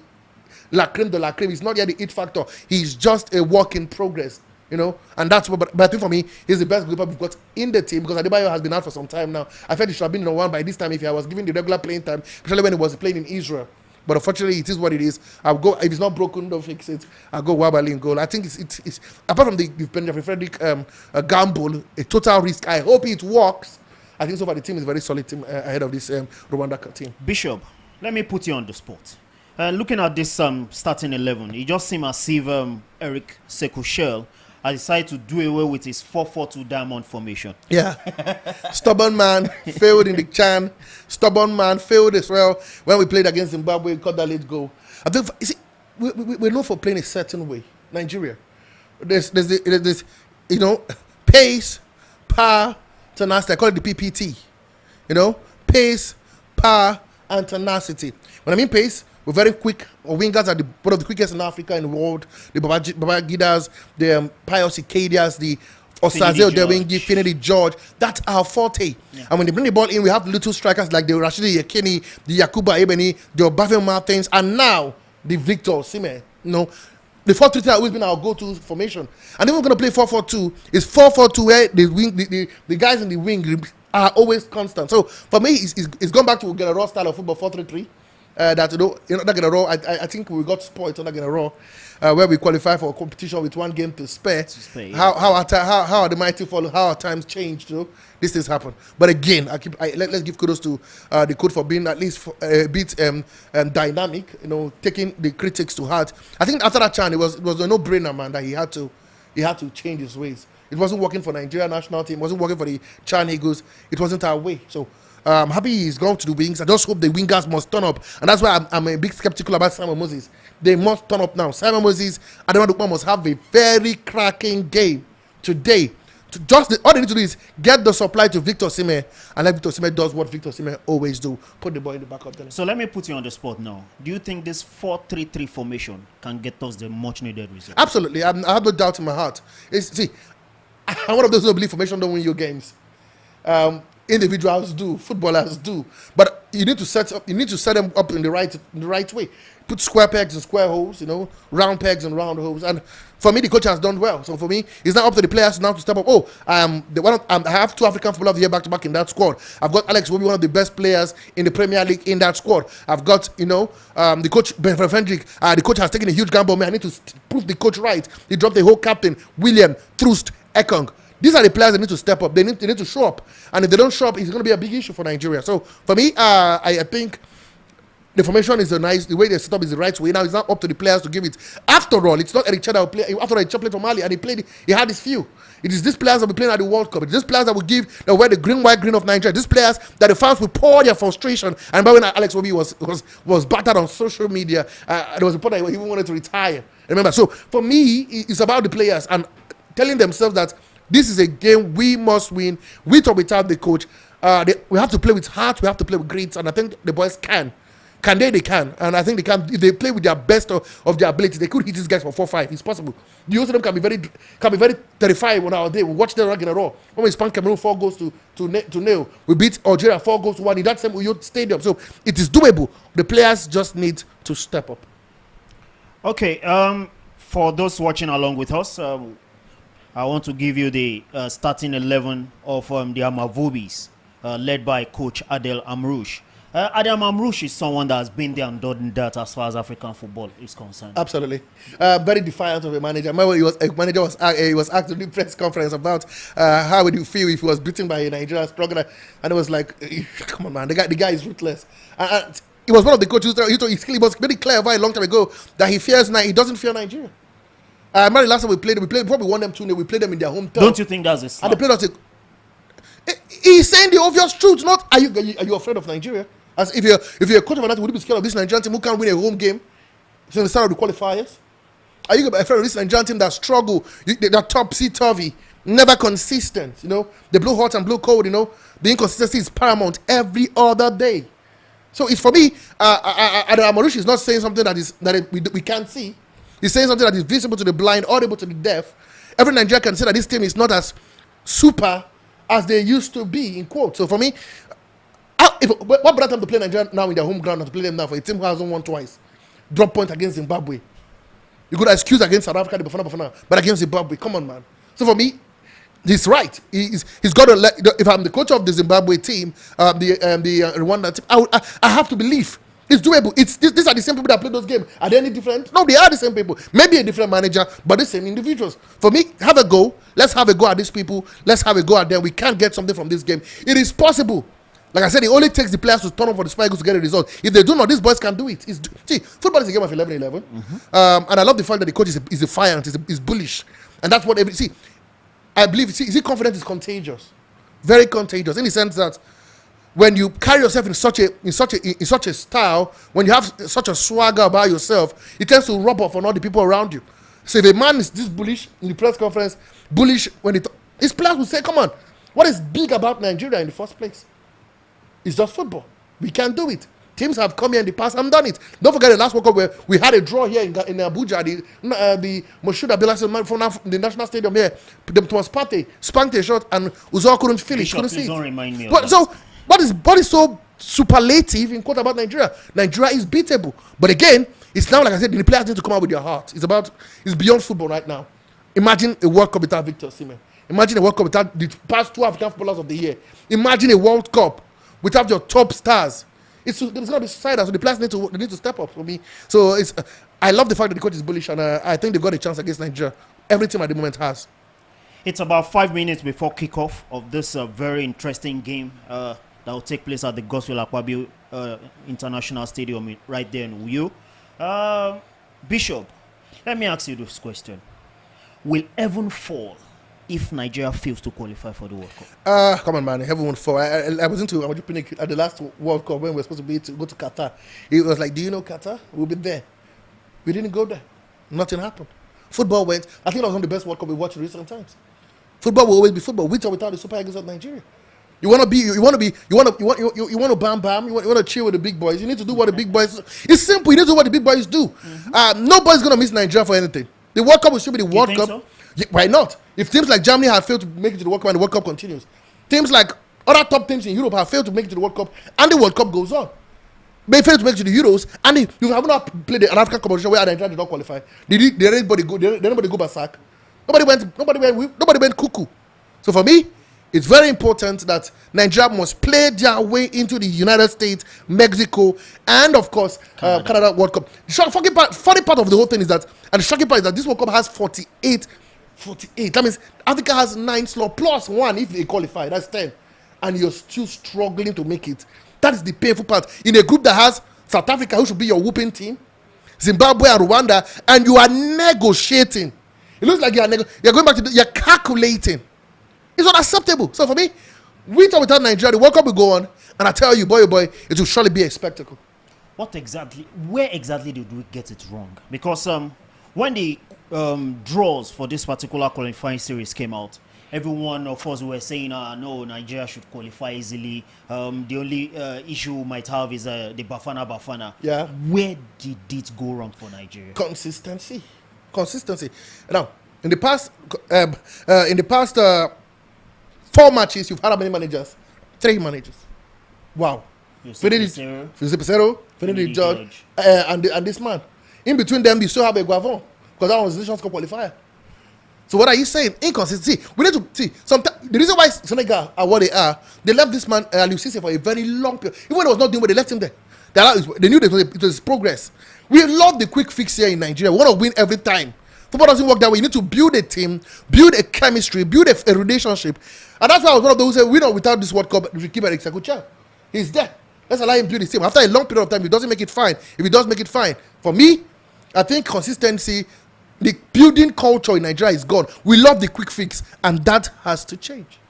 Speaker 6: la creme de la creme. He's not yet the it factor. He's just a work in progress, and that's what. But I think for me, he's the best goalkeeper we've got in the team because Adebayo has been out for some time now. I felt he should have been one by this time if I was given the regular playing time, especially when he was playing in Israel. But unfortunately, it is what it is. I'll go if it's not broken, don't fix it. I'll go Wabali in goal. I think it's apart from the Benjamin Frederick gamble, a total risk. I hope it works. I think so far the team is a very solid team ahead of this Rwanda team.
Speaker 5: Bishop, let me put you on the spot. Looking at this starting 11, it just seems as if Eric Sekushel has decided to do away with his 4-4-2 diamond formation.
Speaker 6: Yeah. Stubborn man, failed in the CHAN. Stubborn man, failed as well. When we played against Zimbabwe, we got that late goal. I think, we're known for playing a certain way. Nigeria. There's pace, power, tenacity. I call it the PPT. Pace, power, and tenacity. When I mean pace, we're very quick. Our wingers are one of the quickest in Africa in the world. The Babagidas, the Pius Icadias, the Osaze Odewingi, Finidi George. That's our forte. Yeah. And when they bring the ball in, we have little strikers like the Rashidi Yekini, the Yakuba Ebeni, the Obafemi Martins, and now the Victor Osimhen. The 4-3-3 has always been our go-to formation. And then we're going to play 4-4-2. It's 4-4-2 where the guys in the wing are always constant. So for me, it's gone back to get a raw style of football 4-3-3. That not gonna raw. I think we got spoiled on not gonna raw, where we qualify for a competition with one game to spare.
Speaker 5: Yeah.
Speaker 6: How the mighty follow? How our times changed. This things happen. But again, let's give kudos to the coach for being at least a bit dynamic. Taking the critics to heart. I think after that CHAN, it was a no-brainer, man, that he had to change his ways. It wasn't working for Nigeria national team. It wasn't working for the CHAN Eagles. It wasn't our way. So. I'm happy he's gone to the wings. I just hope the wingers must turn up. And that's why I'm a big skeptical about Simon Moses. They must turn up now. Simon Moses and Adama Dukman must have a very cracking game today. All they need to do is get the supply to Victor Osimhen and let Victor Osimhen does what Victor Osimhen always do. Put the ball in the back of the net.
Speaker 5: So let me put you on the spot now. Do you think this 4-3-3 formation can get us the much needed result?
Speaker 6: Absolutely. I have no doubt in my heart. I'm one of those who believe formation don't win your games. Individuals do, footballers do, but you need to set them up in the right way. Put square pegs in square holes, round pegs in round holes. And for me, the coach has done well. So for me, it's not up to the players now to step up. I have 2 African Football of the Year back-to-back in that squad. I've got Alex Wobi, one of the best players in the Premier League in that squad. I've got the coach Ben Frederick. The coach has taken a huge gamble. I need to prove the coach right. He dropped the whole captain, William, Troost, Ekong. These are the players that need to step up. They need to show up. And if they don't show up, it's going to be a big issue for Nigeria. So, for me, I think the formation is the way they set up is the right way. Now, it's not up to the players to give it. After all, it's not Eric Chada who play. After all, Eric Chada played for Mali and he had his few. It is these players that will be playing at the World Cup. It is these players that will wear the green, white, green of Nigeria. These players that the fans will pour their frustration. And by when Alex Obi was battered on social media, there was a point that he even wanted to retire. Remember? So, for me, it's about the players and telling themselves that this is a game we must win, with or without the coach. We have to play with heart, we have to play with grit, and I think the boys can. They can. And I think they can. If they play with their best of their ability, they could hit these guys for 4-5. It's possible. The use of them can be very terrifying on our day. We watch them in a row. When we span Cameroon 4 goals to nil, we beat Algeria 4 goals to 1 in that same Uyo stadium. So it is doable. The players just need to step up.
Speaker 5: Okay. For those watching along with us, I want to give you the starting 11 of the Amavubis, led by Coach Adel Amrouche. Adel Amrouche is someone that has been there and done that as far as African football is concerned.
Speaker 6: Absolutely. Very defiant of a manager. Remember, he was asked to do press conference about how would you feel if he was beaten by a Nigerian struggler, and it was like, come on, man, the guy is ruthless. He was one of the coaches. He was very clear a long time ago that he doesn't fear Nigeria. I remember the last time we played before we won them 2-0, we played them in their hometown.
Speaker 5: Don't you think that's a slap?
Speaker 6: And they played us. He's saying the obvious truth. Not are you afraid of Nigeria? As if you're a coach of another, would you be scared of this Nigerian team who can't win a home game since the start of the qualifiers? Are you afraid of this Nigerian team that struggle? They're topsy-turvy, never consistent. You know, they blow hot and blow cold. You know, the inconsistency is paramount every other day. So it's for me. Amarushi is not saying something we can't see. He's saying something that is visible to the blind, audible to the deaf. Every Nigerian can say that this team is not as super as they used to be, in quotes. So for me, what brought them to play Nigeria now in their home ground and to play them now for a team who hasn't won twice? Drop point against Zimbabwe. You could excuse against South Africa, but against Zimbabwe, come on, man. So for me, he's right. He's got to let. If I'm the coach of the Zimbabwe team, the Rwanda team, I have to believe it's doable. These are the same people that play those games. Are they any different? No, they are the same people. Maybe a different manager, but the same individuals. For me, have a go. Let's have a go at these people. Let's have a go at them. We can't get something from this game. It is possible. Like I said, it only takes the players to turn up for the Super Eagles to get a result. If they do not, these boys can do it. See, football is a game of 11-11. And I love the fact that the coach is defiant, is bullish. And that's what I believe, is confidence is contagious. Very contagious, in the sense that when you carry yourself in such a style, when you have such a swagger about yourself, it tends to rub off on all the people around you. So if a man is this bullish in the press conference, bullish when his players will say, come on, what is big about Nigeria in the first place? It's just football. We can do it. Teams have come here in the past and done it. Don't forget the last World Cup where we had a draw here in Abuja, the Moshood Abdullah from the National Stadium here. Thomas Partey spanked a shot and Uzo couldn't finish. Couldn't see it.
Speaker 5: Don't remind me of that.
Speaker 6: So what is so superlative in quote about Nigeria? Nigeria is beatable. But again, it's now, like I said, the players need to come out with their heart. It's beyond football right now. Imagine a World Cup without Victor Osimhen. Imagine a World Cup without the past 2 African footballers of the year. Imagine a World Cup without your top stars. It's going to be suicidal, so the players need to step up for me. So I love the fact that the coach is bullish, and I think they've got a chance against Nigeria. Every team at the moment has.
Speaker 5: It's about 5 minutes before kickoff of this very interesting game that will take place at the Gospel Akpabio International Stadium right there in Uyo. Bishop, let me ask you this question. Will heaven fall if Nigeria fails to qualify for the World Cup?
Speaker 6: Come on, man. Heaven won't fall. I was at the last World Cup when we were supposed to go to Qatar. It was like, do you know Qatar? We'll be there. We didn't go there. Nothing happened. Football went. I think that was one of the best World Cup we watched in recent times. Football will always be football, with or without the Super Eagles of Nigeria. You want to bam bam. You want to chill with the big boys. You need to do what the big boys. It's simple. You need to do what the big boys do. Nobody's gonna miss Nigeria for anything. The World Cup will still be the World Cup.
Speaker 5: So?
Speaker 6: Yeah, why not? If teams like Germany have failed to make it to the World Cup and the World Cup continues, teams like other top teams in Europe have failed to make it to the World Cup and the World Cup goes on. They failed to make it to the Euros and you have not played an African competition where Nigeria did not qualify. Did anybody go berserk? Nobody went cuckoo. So for me, it's very important that Nigeria must play their way into the United States, Mexico, and of course, Canada World Cup. The funny part of the whole thing is that, and the shocking part is that this World Cup has 48. That means Africa has 9 slots plus 1 if they qualify. That's 10. And you're still struggling to make it. That is the painful part. In a group that has South Africa, who should be your whooping team, Zimbabwe and Rwanda, and you are negotiating. It looks like you're going back to you're calculating. It's unacceptable. So for me, with or without Nigeria, the World Cup will go on, and I tell you, boy, it will surely be a spectacle.
Speaker 5: Where exactly did we get it wrong? Because when the draws for this particular qualifying series came out, everyone of us were saying, no, Nigeria should qualify easily. The only issue we might have is the Bafana.
Speaker 6: Yeah.
Speaker 5: Where did it go wrong for Nigeria?
Speaker 6: Consistency. Now, in the past 4 matches, you've had how many managers? 3 managers. Wow. Finidi Pesero, Finidi George, and this man. In between them, you still have a Guavon, because that was the Nations Cup qualifier. So what are you saying? Inconsistency. We need to see. The reason why Senegal are what they are, they left this man Aliou Cisse for a very long period. Even when he was not doing what they left him there. They knew it was progress. We love the quick fix here in Nigeria. We want to win every time. Football doesn't work that way. You need to build a team, build a chemistry, build a relationship. And that's why I was one of those who said, we know without this World Cup, we keep Eric Sekucha. He's there. Let's allow him build his team. After a long period of time, if he doesn't make it, fine. If he does make it, fine. For me, I think consistency, the building culture in Nigeria is gone. We love the quick fix, and that has to change.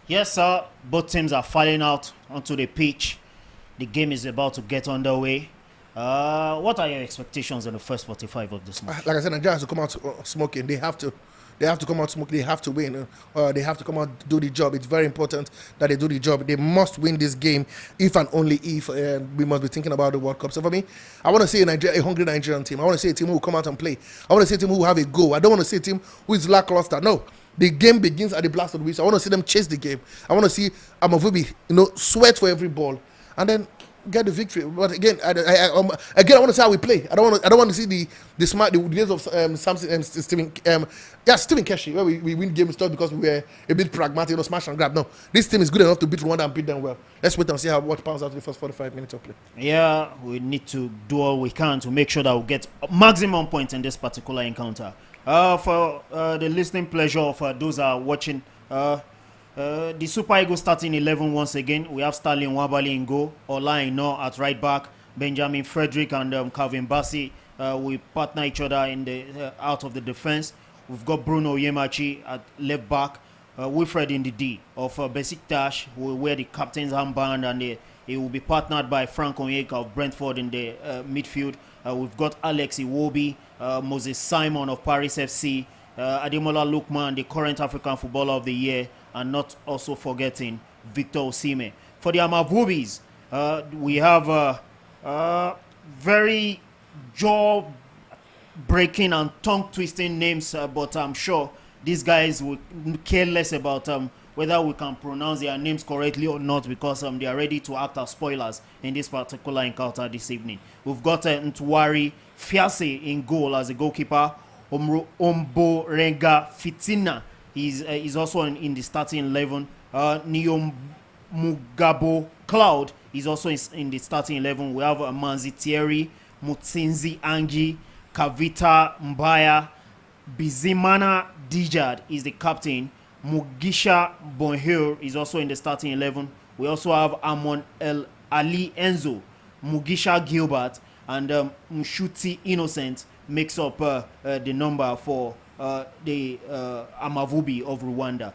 Speaker 5: Yes, sir. Both teams are filing out onto the pitch. The game is about to get underway. What are your expectations in the first 45 of this match?
Speaker 6: Like I said, Nigeria has to come out smoking. They have to. They have to come out smoking. They have to win. They have to come out do the job. It's very important that they do the job. They must win this game if and only if we must be thinking about the World Cup. So for me, I want to see a hungry Nigerian team. I want to see a team who will come out and play. I want to see a team who will have a go. I don't want to see a team who is lackluster. No. The game begins at the blast of the whistle. I want to see them chase the game. I want to see Amavubi, sweat for every ball. And then get the victory. But again, I want to see how we play. I don't want to see the days of Stephen Stephen Keshi, where we win games just because we were a bit pragmatic, smash and grab. No, this team is good enough to beat Rwanda and beat them well. Let's wait and see what pans out in the first 45 minutes of play.
Speaker 5: Yeah, we need to do all we can to make sure that we get maximum points in this particular encounter. For the listening pleasure of those who are watching, the Super Eagles starting 11 once again. We have Sterling Wabali in goal, Ola Ino at right back, Benjamin Frederick and Calvin Bassi. We partner each other in the out of the defense. We've got Bruno Yemachi at left back, Wilfred in the D of Besiktas, who will wear the captain's armband, and he will be partnered by Frank Onyeka of Brentford in the midfield. We've got Alex Iwobi, Moses Simon of Paris FC, Ademola Lookman, the current African Footballer of the Year, and not also forgetting Victor Osimhen. For the Amavubis, we have very jaw-breaking and tongue-twisting names, but I'm sure these guys will care less about whether we can pronounce their names correctly or not, because they are ready to act as spoilers in this particular encounter this evening. We've got Ntwari Fiase in goal as a goalkeeper. Omborenga Fitina is also in the starting 11. Niyom Mugabo Cloud is also in the starting 11. We have Manzi Thierry, Mutsinzi Angi, Kavita Mbaya, Bizimana Dijad is the captain. Mugisha Bonheur is also in the starting 11. We also have Amon El Ali Enzo, Mugisha Gilbert, and Mshuti Innocent makes up the number for the Amavubi of Rwanda.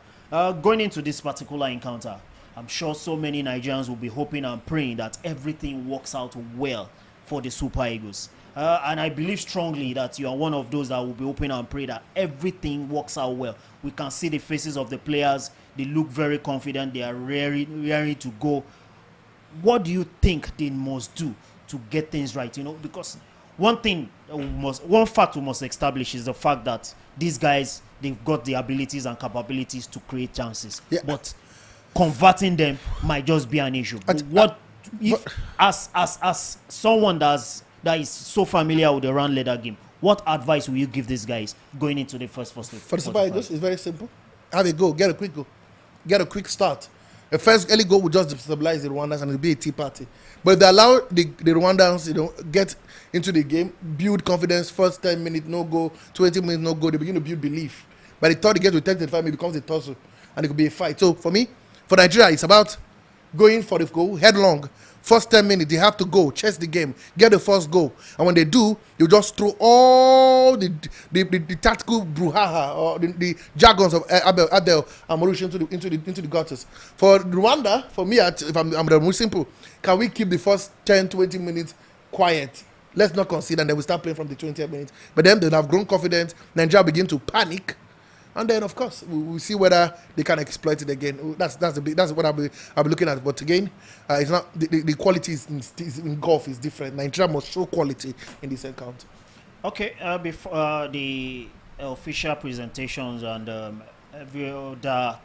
Speaker 5: Going into this particular encounter, I'm sure so many Nigerians will be hoping and praying that everything works out well for the Super Eagles. And I believe strongly that you are one of those that will be hoping and pray that everything works out well. We can see the faces of the players. They look very confident. They are ready to go. What do you think they must do to get things right? Because one fact we must establish is the fact that these guys, they've got the abilities and capabilities to create chances. Yeah. But converting them might just be an issue. As someone that is so familiar with the round leader game, what advice will you give these guys going into the first? For the
Speaker 6: Super Eagles, it's very simple. Have a go, get a quick goal, get a quick start. The first early goal will just destabilize the Rwandans and it'll be a tea party. But if they allow the Rwandans, get into the game, build confidence, first 10 minutes, no goal, 20 minutes, no goal, they begin to build belief. By the third, they get to 10, 35 minutes, it becomes a tussle and it could be a fight. So for me, for Nigeria, it's about going for the goal, headlong. First 10 minutes, they have to go, chase the game, get the first goal. And when they do, you just throw all the tactical brouhaha or the jargons of Adel and Maurice into the gutters. For Rwanda, for me, if I'm more simple, can we keep the first 10, 20 minutes quiet? Let's not concede, and then we start playing from the 20th minute. But then they'll have grown confidence. Nigeria begin to panic. And then, of course, we'll see whether they can exploit it again. That's what I'll be looking at. But again, it's not the quality in golf is different. Nigeria must show quality in this encounter.
Speaker 5: Okay, before the official presentations and every other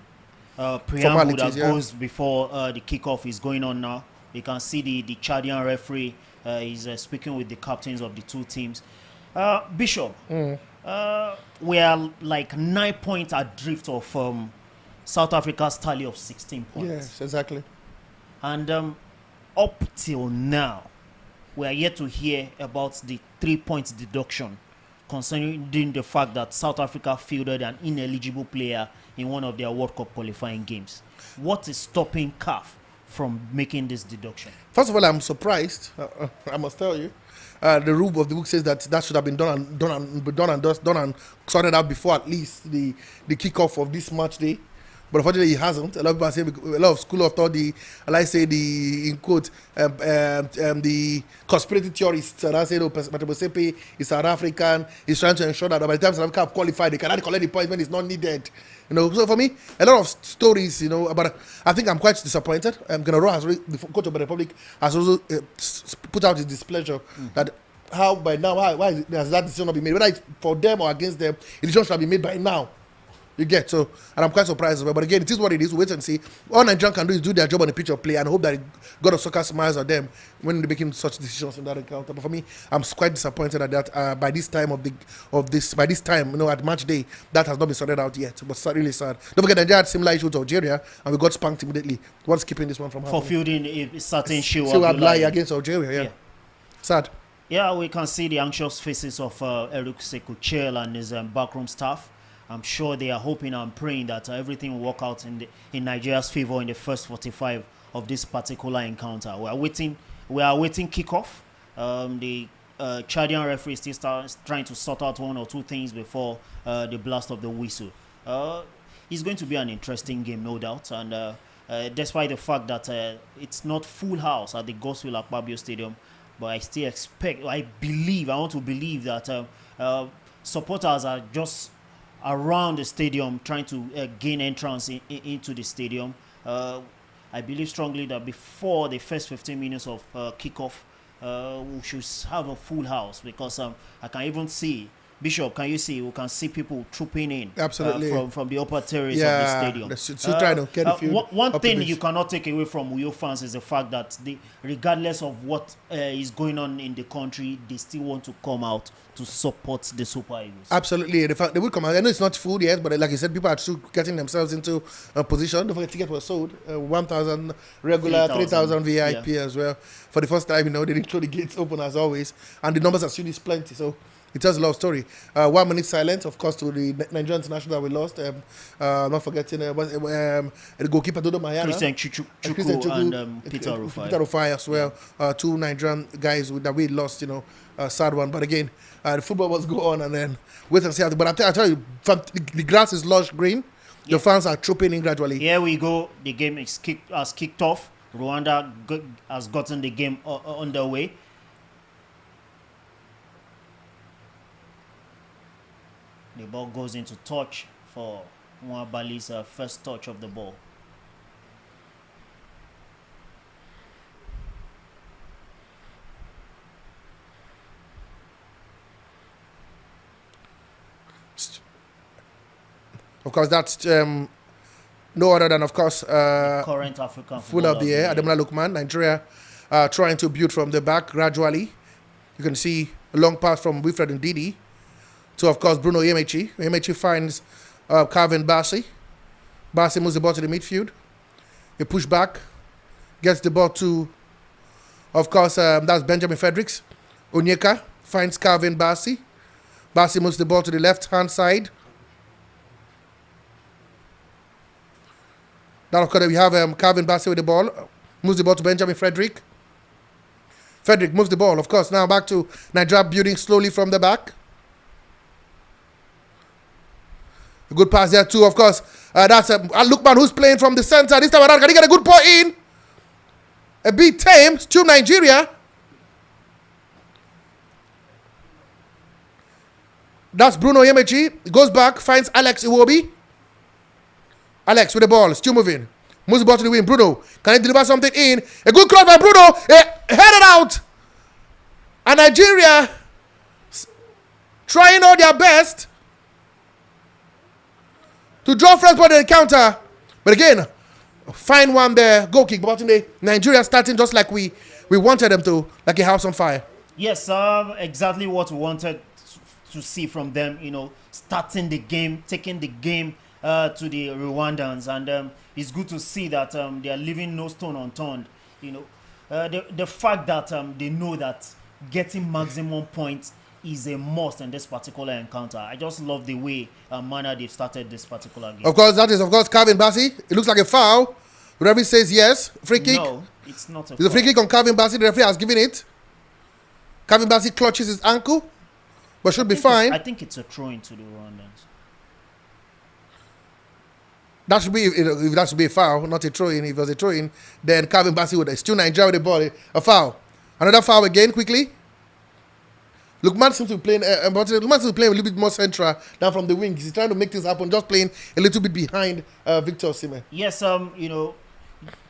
Speaker 5: preamble that goes before the kickoff is going on now, you can see the Chadian referee is speaking with the captains of the two teams. Bishop. We are like 9 points adrift of South Africa's tally of 16 points.
Speaker 6: Yes, exactly.
Speaker 5: And up till now, we are yet to hear about the 3 points deduction concerning the fact that South Africa fielded an ineligible player in one of their World Cup qualifying games. What is stopping CAF from making this deduction?
Speaker 6: First of all, I'm surprised. I must tell you. The rule of the book says that should have been done and sorted out before at least the kickoff of this match day. But unfortunately, he hasn't. A lot of people are saying, a lot of school of thought, in quote, the conspiracy theorists are saying, oh, Matabosepe is South African. He's trying to ensure that by the time South Africa have qualified, they cannot collect the points when it's not needed. So for me, a lot of stories, but I think I'm quite disappointed. General has the coach of the Republic has also put out his displeasure that how by now, why has that decision not been made? Whether it's for them or against them, the decision should have been made by now. You get so, and I'm quite surprised as well. But again, it is what it is. Wait and see. All Nigerian can do is do their job on the pitch of play and hope that God of soccer smiles at them when they're making such decisions in that encounter. But for me, I'm quite disappointed at that. By this time at match day, that has not been sorted out yet. But really sad. Don't forget, Nigeria had similar issues with Algeria, and we got spanked immediately. What's keeping this one from happening?
Speaker 5: For fielding a certain Shehu
Speaker 6: Abdullahi against Algeria. Yeah, sad.
Speaker 5: Yeah, we can see the anxious faces of Eric Sekuchel and his backroom staff. I'm sure they are hoping and praying that everything will work out in Nigeria's favor in the first 45 of this particular encounter. We are waiting kickoff. The Chadian referee still trying to sort out one or two things before the blast of the whistle. It's going to be an interesting game, no doubt. And despite the fact that it's not full house at the Godswill Akpabio Stadium, but I still want to believe that supporters are just around the stadium trying to gain entrance into the stadium. I believe strongly that before the first 15 minutes of kickoff, we should have a full house, because I can even see, Bishop, can you see? We can see people trooping in.
Speaker 6: Absolutely.
Speaker 5: From the upper terrace of the stadium. One thing you cannot take away from Uyo fans is the fact that regardless of what is going on in the country, they still want to come out to support the Super Eagles.
Speaker 6: Absolutely. The fact they will come out. I know it's not full yet, but like you said, people are still getting themselves into a position. Don't forget, tickets were sold. 1,000 regular, 3,000 VIP as well. For the first time, they didn't throw the gates open as always. And the numbers are still plenty. So it tells a lot of story. 1 minute silence, of course, to the Nigerian international that we lost. Not forgetting the goalkeeper Dodo Mayana,
Speaker 5: Christian Chukwu and Peter Rufai.
Speaker 6: Peter Rufai as well. Two Nigerian guys that we lost. Sad one. But again, the football must go on, and then wait and see. But I tell you, the grass is lush green. The fans are trooping in gradually.
Speaker 5: Here we go. The game has kicked off. Rwanda has gotten the game underway. The ball goes into touch for Nwabali's first touch of the ball.
Speaker 6: Of course, that's no other than, of course,
Speaker 5: the current African
Speaker 6: full of the year, Ademola Lookman. Nigeria trying to build from the back gradually. You can see a long pass from Wilfred Ndidi to, of course, Bruno Yemechi. Yemechi finds Calvin Bassey. Bassey moves the ball to the midfield. He push back, gets the ball to, of course, that's Benjamin Fredericks. Onyeka finds Calvin Bassey. Bassey moves the ball to the left-hand side. Now, of course, we have Calvin Bassey with the ball. Moves the ball to Benjamin Frederick. Frederick moves the ball. Of course, now back to Nigeria building slowly from the back. A good pass there too, of course. That's Lookman who's playing from the center. This time around, can he get a good ball in? A bit tame. Still Nigeria. That's Bruno Yemechi. He goes back, finds Alex Iwobi. Alex with the ball, still moving. Moves the ball to the wing. Bruno, can he deliver something in? A good cross by Bruno. Headed out. And Nigeria trying all their best to draw first ball in the counter. But again, fine one there. Goal kick. But today, Nigeria starting just like we wanted them to, like a house on fire.
Speaker 5: Yes, exactly what we wanted to see from them. Starting the game, taking the game to the Rwandans, and it's good to see that they are leaving no stone unturned. The fact that they know that getting maximum points is a must in this particular encounter. I just love the way manner they've started this particular game.
Speaker 6: Of course, that is Calvin Bassey. It looks like a foul. The referee says yes. Free kick.
Speaker 5: No, it's not a
Speaker 6: foul. It's a free kick on Calvin Bassey. The referee has given it. Calvin Bassey clutches his ankle, but should be fine.
Speaker 5: I think it's a throw into the Rwandans.
Speaker 6: That should be if that should be a foul, not a throw-in. If it was a throw-in, then Calvin Bassey would still Nigeria with the ball. A foul. Another foul again, quickly. Lukman seems to be playing, but Lukman seems to be playing a little bit more central than from the wings. He's trying to make things happen, just playing a little bit behind Victor Osimhen.
Speaker 5: Yes,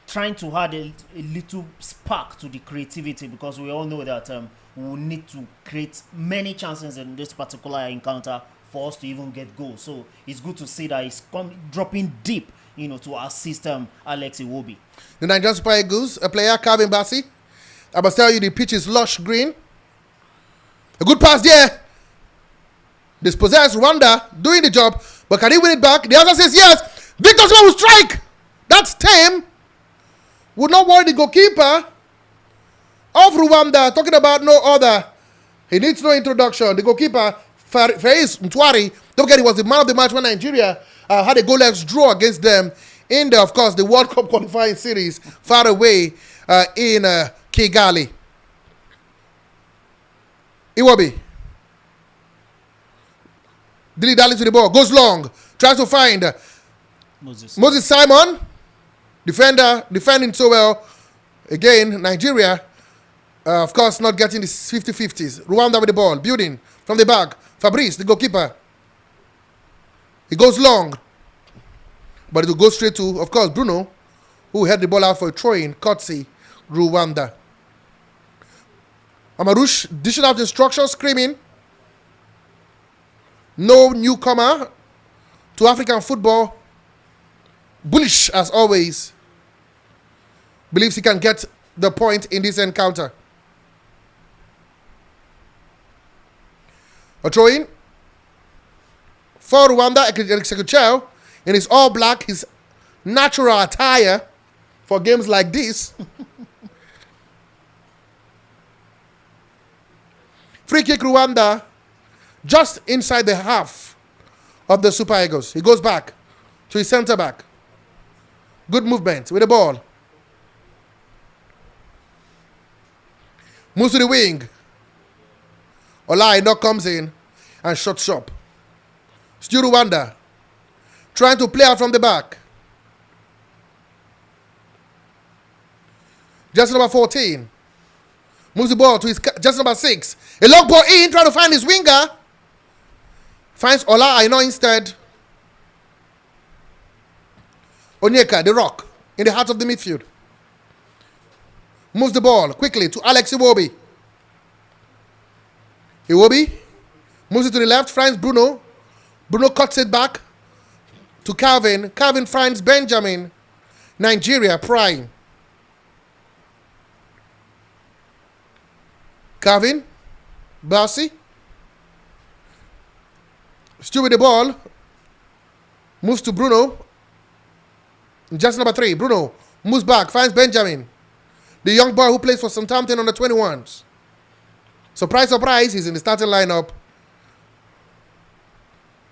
Speaker 5: trying to add a little spark to the creativity, because we all know that we will need to create many chances in this particular encounter for us to even get goals. So it's good to see that he's dropping deep, to assist Alex Iwobi.
Speaker 6: The Nigerian Super Eagles, a player, Calvin Bassey. I must tell you, the pitch is lush green. A good pass there. Dispossessed Rwanda, doing the job. But can he win it back? The answer says yes. Victor Osimhen will strike. That's tame. Would not worry the goalkeeper of Rwanda. Talking about no other. He needs no introduction. The goalkeeper, Faiz Ntwari. Don't forget, he was the man of the match when Nigeria had a goalless draw against them in of course, the World Cup qualifying series far away in Kigali. Iwobi. Dilly-dally to the ball. Goes long. Tries to find Moses Simon. Defender. Defending so well. Again, Nigeria. Of course, not getting the 50-50s. Rwanda with the ball. Building from the back. Fabrice, the goalkeeper. He goes long. But it will go straight to, of course, Bruno, who had the ball out for a throw-in. Courtesy Rwanda. Amarush dishing out instructions, screaming. No newcomer to African football. Bullish as always. Believes he can get the point in this encounter. A throw-in for Rwanda. Ekekuchel in his all black, his natural attire for games like this. Free kick Rwanda, just inside the half of the Super Eagles. He goes back to his centre back. Good movement with the ball. Moves to the wing. Olaino comes in and shuts up. Still Rwanda, trying to play out from the back. Just number 14. Moves the ball to his just number 6. A long ball in, trying to find his winger. Finds Ola Aino instead. Onyeka, the rock, in the heart of the midfield. Moves the ball quickly to Alex Iwobi. Iwobi moves it to the left, finds Bruno. Bruno cuts it back to Calvin. Calvin finds Benjamin. Nigeria prime. Calvin Bassey. Still with the ball. Moves to Bruno. Just number 3. Bruno moves back. Finds Benjamin. The young boy who plays for Southampton on the 21s. Surprise, surprise. He's in the starting lineup.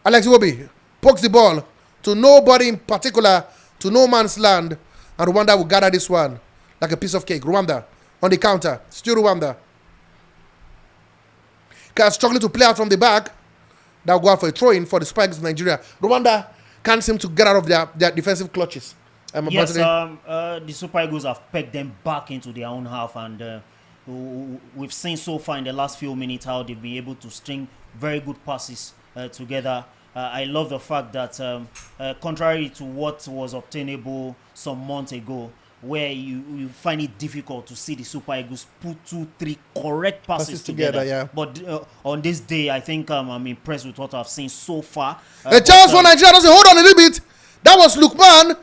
Speaker 6: Alex Iwobi pokes the ball to nobody in particular, to no man's land. And Rwanda will gather this one like a piece of cake. Rwanda on the counter. Still Rwanda. Struggling to play out from the back. That will go out for a throw-in for the Spikes of Nigeria. Rwanda can't seem to get out of their defensive clutches.
Speaker 5: Yes, the Super Eagles have pegged them back into their own half, and we've seen so far in the last few minutes how they've been able to string very good passes together. I love the fact that contrary to what was obtainable some months ago, where you find it difficult to see the Super Eagles put 2-3 correct passes together.
Speaker 6: Yeah.
Speaker 5: But on this day, I think I'm impressed with what I've seen so far.
Speaker 6: A chance for Nigeria. Hold on a little bit. That was Lukman.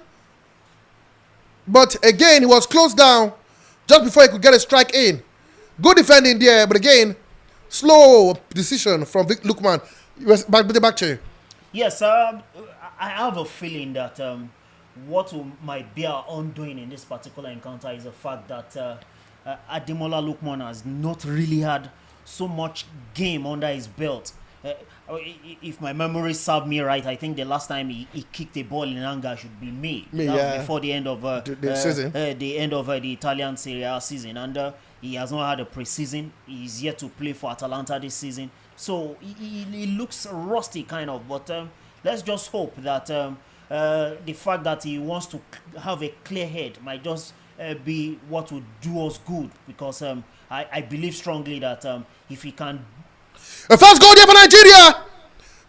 Speaker 6: But again, he was closed down just before he could get a strike in. Good defending there, but again, slow decision from Lukman. Back to you.
Speaker 5: Yes, I have a feeling that what might be our undoing in this particular encounter is the fact that Ademola Lookman has not really had so much game under his belt. If my memory serves me right, I think the last time he kicked a ball in anger should be May. That was before the end of
Speaker 6: the season.
Speaker 5: The end of the Italian Serie A season, and he has not had a preseason. He's yet to play for Atalanta this season, so he looks rusty kind of. But let's just hope that the fact that he wants to have a clear head might just be what would do us good, because I believe strongly that if he can.
Speaker 6: The first goal there for Nigeria.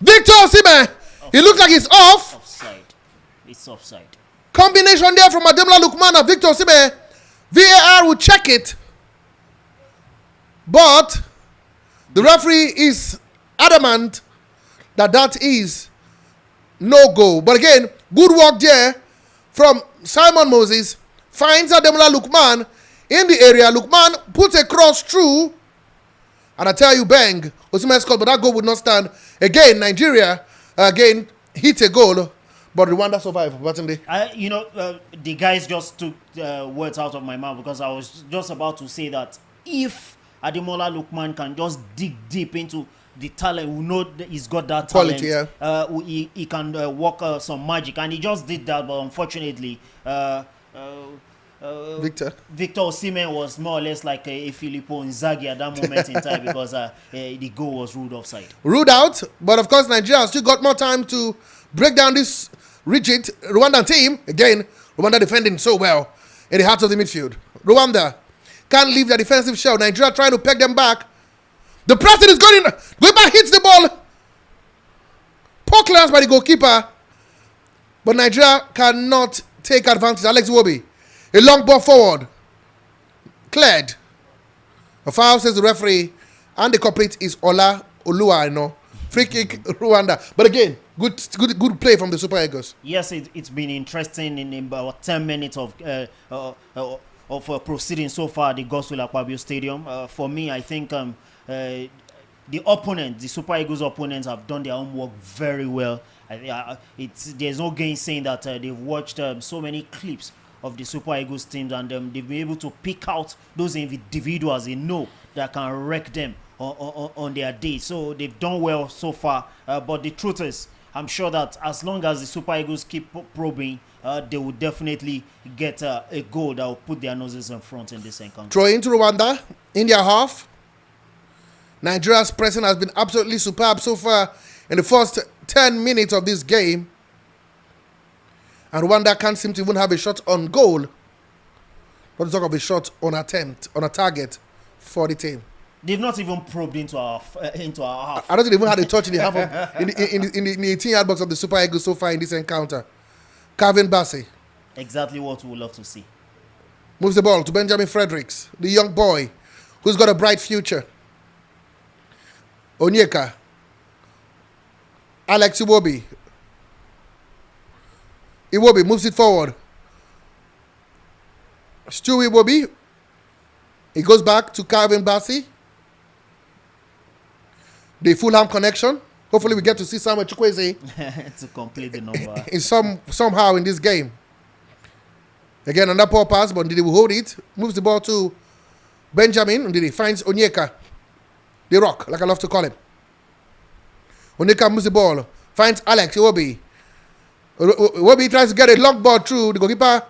Speaker 6: Victor Osimhen. He looks like he's off.
Speaker 5: Offside. It's offside.
Speaker 6: Combination there from Ademola Lookman and Victor Osimhen. VAR will check it. But the referee is adamant that is no goal. But again, good work there from Simon Moses. Finds Ademola Lookman in the area. Lookman puts a cross through. And I tell you, bang, Osimhen scored, but that goal would not stand. Again, Nigeria, hit a goal, but Rwanda survived.
Speaker 5: The guys just took words out of my mouth, because I was just about to say that if Ademola Lookman can just dig deep into the talent, we know that he's got that talent.
Speaker 6: Quality, yeah.
Speaker 5: He can work some magic, and he just did that, but unfortunately, Victor Osimhen was more or less like a Filippo Inzaghi at that moment in time, because the goal was ruled offside.
Speaker 6: Ruled out, but of course Nigeria still got more time to break down this rigid Rwandan team. Again, Rwanda defending so well in the heart of the midfield. Rwanda can't leave their defensive shell. Nigeria trying to peg them back. The pressing is going back, hits the ball. Poor clearance by the goalkeeper, but Nigeria cannot take advantage. Alex Iwobi. A long ball forward. Cleared. A foul, says the referee. And the culprit is Ola Oluwaino. Free kick, Rwanda. But again, good play from the Super Eagles.
Speaker 5: Yes, it's been interesting in about 10 minutes of proceeding so far at the Godswill Akpabio Stadium. For me, I think the Super Eagles opponents have done their homework very well. There's no gainsaying that they've watched so many clips of the Super Eagles teams, and they've been able to pick out those individuals they know that can wreck them on their day. So they've done well so far, but the truth is, I'm sure that as long as the Super Eagles keep probing, they will definitely get a goal that will put their noses in front in this encounter.
Speaker 6: Throw into Rwanda in their half. Nigeria's pressing has been absolutely superb so far in the first 10 minutes of this game. And Rwanda can't seem to even have a shot on goal. Not to talk of a shot on attempt, on a target for the team.
Speaker 5: They've not even probed into our half.
Speaker 6: I don't think they even had a touch in the half of, in the 18-yard box of the Super Eagles so far in this encounter. Calvin Bassey.
Speaker 5: Exactly what we would love to see.
Speaker 6: Moves the ball to Benjamin Fredericks, the young boy who's got a bright future. Onyeka. Alex Iwobi. Iwobi moves it forward. Stu Iwobi. He goes back to Calvin Bassey. The Fulham connection. Hopefully we get to see Samuel Chukwueze
Speaker 5: to complete the number.
Speaker 6: in somehow in this game. Again, another poor pass, but Ndidi will hold it. Moves the ball to Benjamin. Ndidi finds Onyeka. The Rock, like I love to call him. Onyeka moves the ball. Finds Alex Iwobi. Iwobi tries to get a long ball through. The goalkeeper,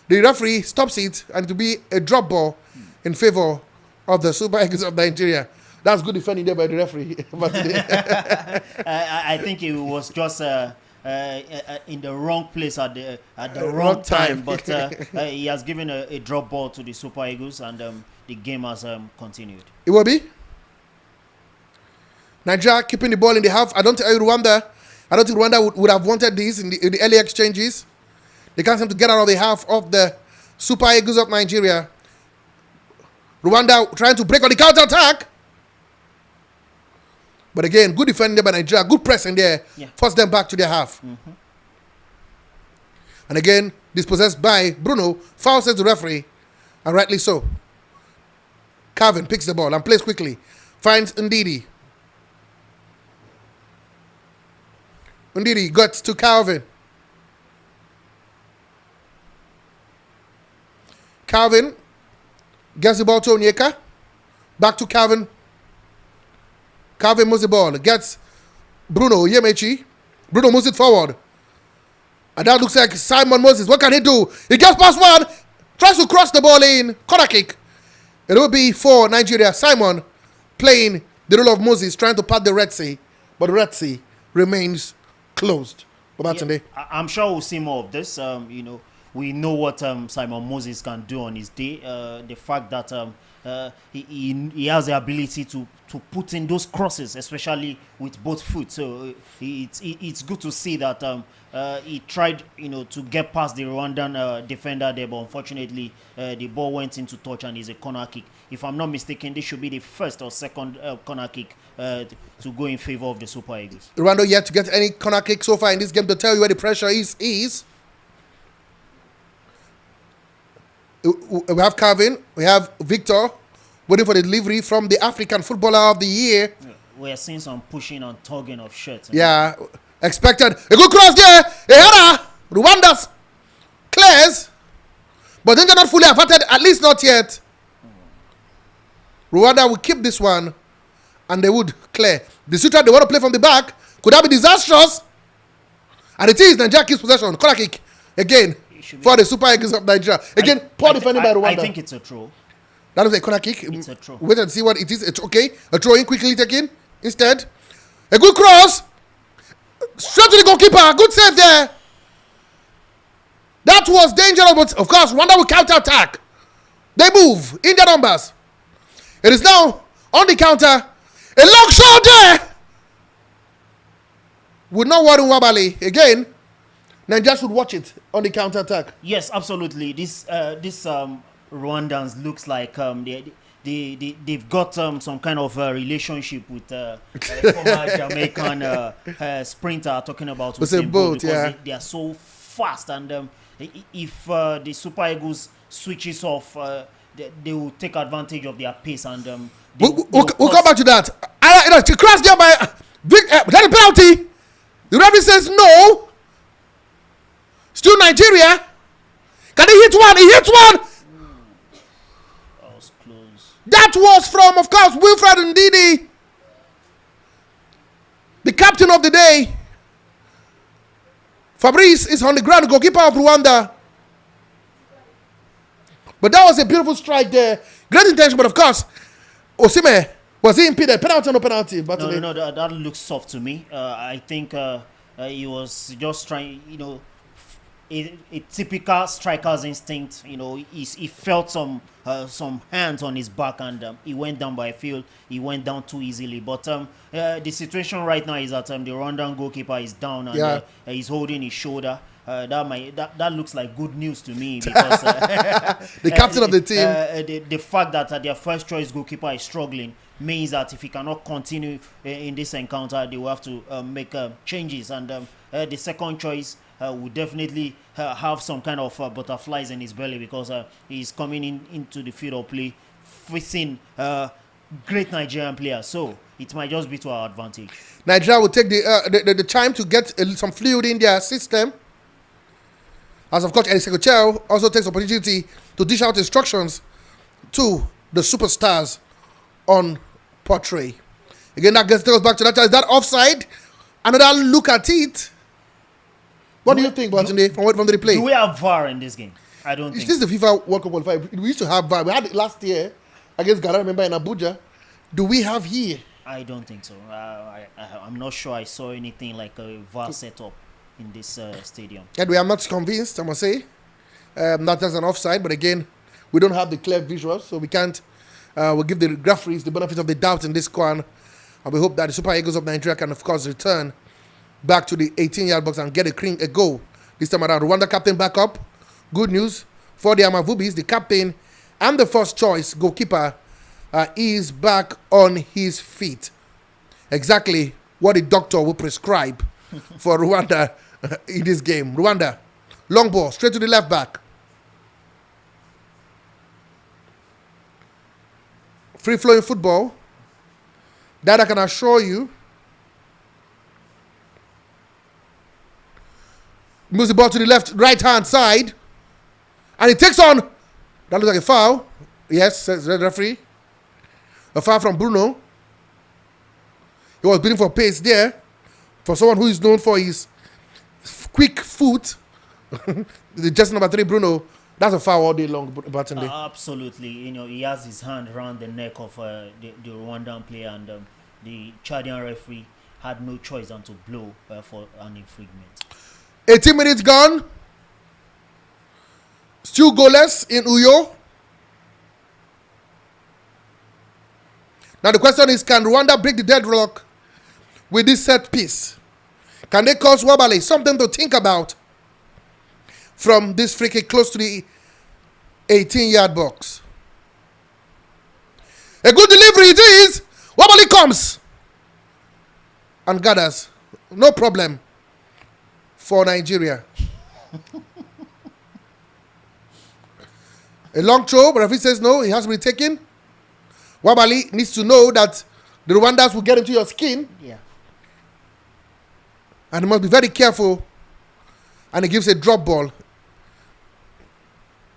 Speaker 6: the referee stops it, and it will be a drop ball in favor of the Super Eagles of Nigeria. That's good defending there by the referee.
Speaker 5: I think it was just in the wrong place at the wrong time. But he has given a drop ball to the Super Eagles, and the game has continued.
Speaker 6: Iwobi. Nigeria keeping the ball in the half. I don't think Rwanda would have wanted this in the early exchanges. They can't seem to get out of the half of the Super Eagles of Nigeria. Rwanda trying to break on the counter attack. But again, good defending by Nigeria. Good pressing there. Yeah. Force them back to their half. Mm-hmm. And again, dispossessed by Bruno. Foul, says the referee. And rightly so. Calvin picks the ball and plays quickly. Finds Ndidi. Ndidi got to Calvin. Calvin gets the ball to Onyeka. Back to Calvin. Calvin moves the ball. Gets Bruno Yemechi. Bruno moves it forward. And that looks like Simon Moses. What can he do? He gets past one. Tries to cross the ball in. Corner kick. It will be for Nigeria. Simon playing the role of Moses, trying to part the Red Sea. But the Red Sea remains closed Babatunde.
Speaker 5: I'm sure we'll see more of this. We know what Simon Moses can do on his day. The fact that he has the ability to put in those crosses, especially with both foot. So it's good to see that he tried, to get past the Rwandan defender there, but unfortunately the ball went into touch and is a corner kick. If I'm not mistaken, this should be the first or second corner kick to go in favor of the Super Eagles.
Speaker 6: Rwanda yet to get any corner kick so far in this game to tell you where the pressure is. We have Calvin, we have Victor waiting for the delivery from the African Footballer of the Year.
Speaker 5: We are seeing some pushing and tugging of shirts.
Speaker 6: Yeah, expected. A good cross there. A header. Rwanda's clears, but then they're not fully averted, at least not yet. Rwanda will keep this one and they would clear. The shooter they want to play from the back. Could that be disastrous? And it is. Nigeria keeps possession. Corner kick again for the Super Eagles of Nigeria. Again, poor defending by Rwanda.
Speaker 5: I think it's a throw.
Speaker 6: That was a corner kick.
Speaker 5: It's a throw.
Speaker 6: Wait and see what it is. It's okay. A throw in quickly taken instead. A good cross. Straight to the goalkeeper. Good save there. That was dangerous, but of course, Rwanda will counter attack. They move in their numbers. It is now on the counter. A long shot there. Would not worry Wabali. Again, Nigeria should watch it on the counter attack.
Speaker 5: Yes, absolutely. This Rwandans looks like they've got some kind of relationship with former Jamaican sprinter talking about Usain Bolt, because they are so fast, and if the Super Eagles switches off, they will take advantage of their pace, and we'll
Speaker 6: come back to that. To cross there by that a penalty. The referee says no. Still Nigeria. Can he hit one? He hit one.
Speaker 5: That was close.
Speaker 6: That was from, of course, Wilfred Ndidi, the captain of the day. Fabrice is on the ground, goalkeeper of Rwanda. But that was a beautiful strike there. Great intention, but of course, Osimhen, was he impeded? Penalty or no penalty?
Speaker 5: No, that looks soft to me. I think he was just trying, a typical striker's instinct. He felt some hands on his back, and he went down. But I feel he went down too easily. But the situation right now is that the Rwandan goalkeeper is down, and he's holding his shoulder. That looks like good news to me, because
Speaker 6: the captain of the team.
Speaker 5: The fact that their first choice goalkeeper is struggling means that if he cannot continue in this encounter, they will have to make changes, and the second choice will definitely have some kind of butterflies in his belly, because he's coming into the field of play facing great Nigerian players, so it might just be to our advantage.
Speaker 6: Nigeria will take the time to get some fluid in their system, as of course Eliseo Chel also takes opportunity to dish out instructions to the superstars on portray. Again, that gets us back to that. Is that offside? Another look at it. What do you think, Babatunde, from the replay?
Speaker 5: Do we have VAR in this game? I don't think.
Speaker 6: This is the FIFA World Cup qualifier. We used to have VAR. We had it last year against Ghana, remember, in Abuja. Do we have here?
Speaker 5: I don't think so. I'm not sure I saw anything like a VAR setup in this stadium.
Speaker 6: Anyway, I'm not convinced, I must say. Not as an offside, but again, we don't have the clear visuals, so we can't. We'll give the referees the benefit of the doubt in this one. And we hope that the Super Eagles of Nigeria can, of course, return back to the 18-yard box and get a goal. This time around, Rwanda captain back up. Good news for the Amavubis. The captain and the first choice goalkeeper is back on his feet. Exactly what the doctor will prescribe for Rwanda in this game. Rwanda, long ball, straight to the left back. Free-flowing football. That I can assure you. Moves the ball to the right-hand side. And it takes on. That looks like a foul. Yes, says the referee. A foul from Bruno. He was bidding for pace there. For someone who is known for his quick foot. The jersey number 3, Bruno. That's a foul all day long, Babatunde.
Speaker 5: Absolutely. He has his hand around the neck of the Rwandan player, and the Chadian referee had no choice than to blow for an infringement.
Speaker 6: 18 minutes gone. Still goalless in Uyo. Now the question is, can Rwanda break the deadlock with this set piece? Can they cause Wabale? Something to think about from this free kick close to the 18-yard box. A good delivery it is. Wabale comes and gathers. No problem for Nigeria. A long throw, but if he says no, it has to be taken. Wabali needs to know that the Rwandans will get into your skin.
Speaker 5: Yeah.
Speaker 6: And he must be very careful. And he gives a drop ball.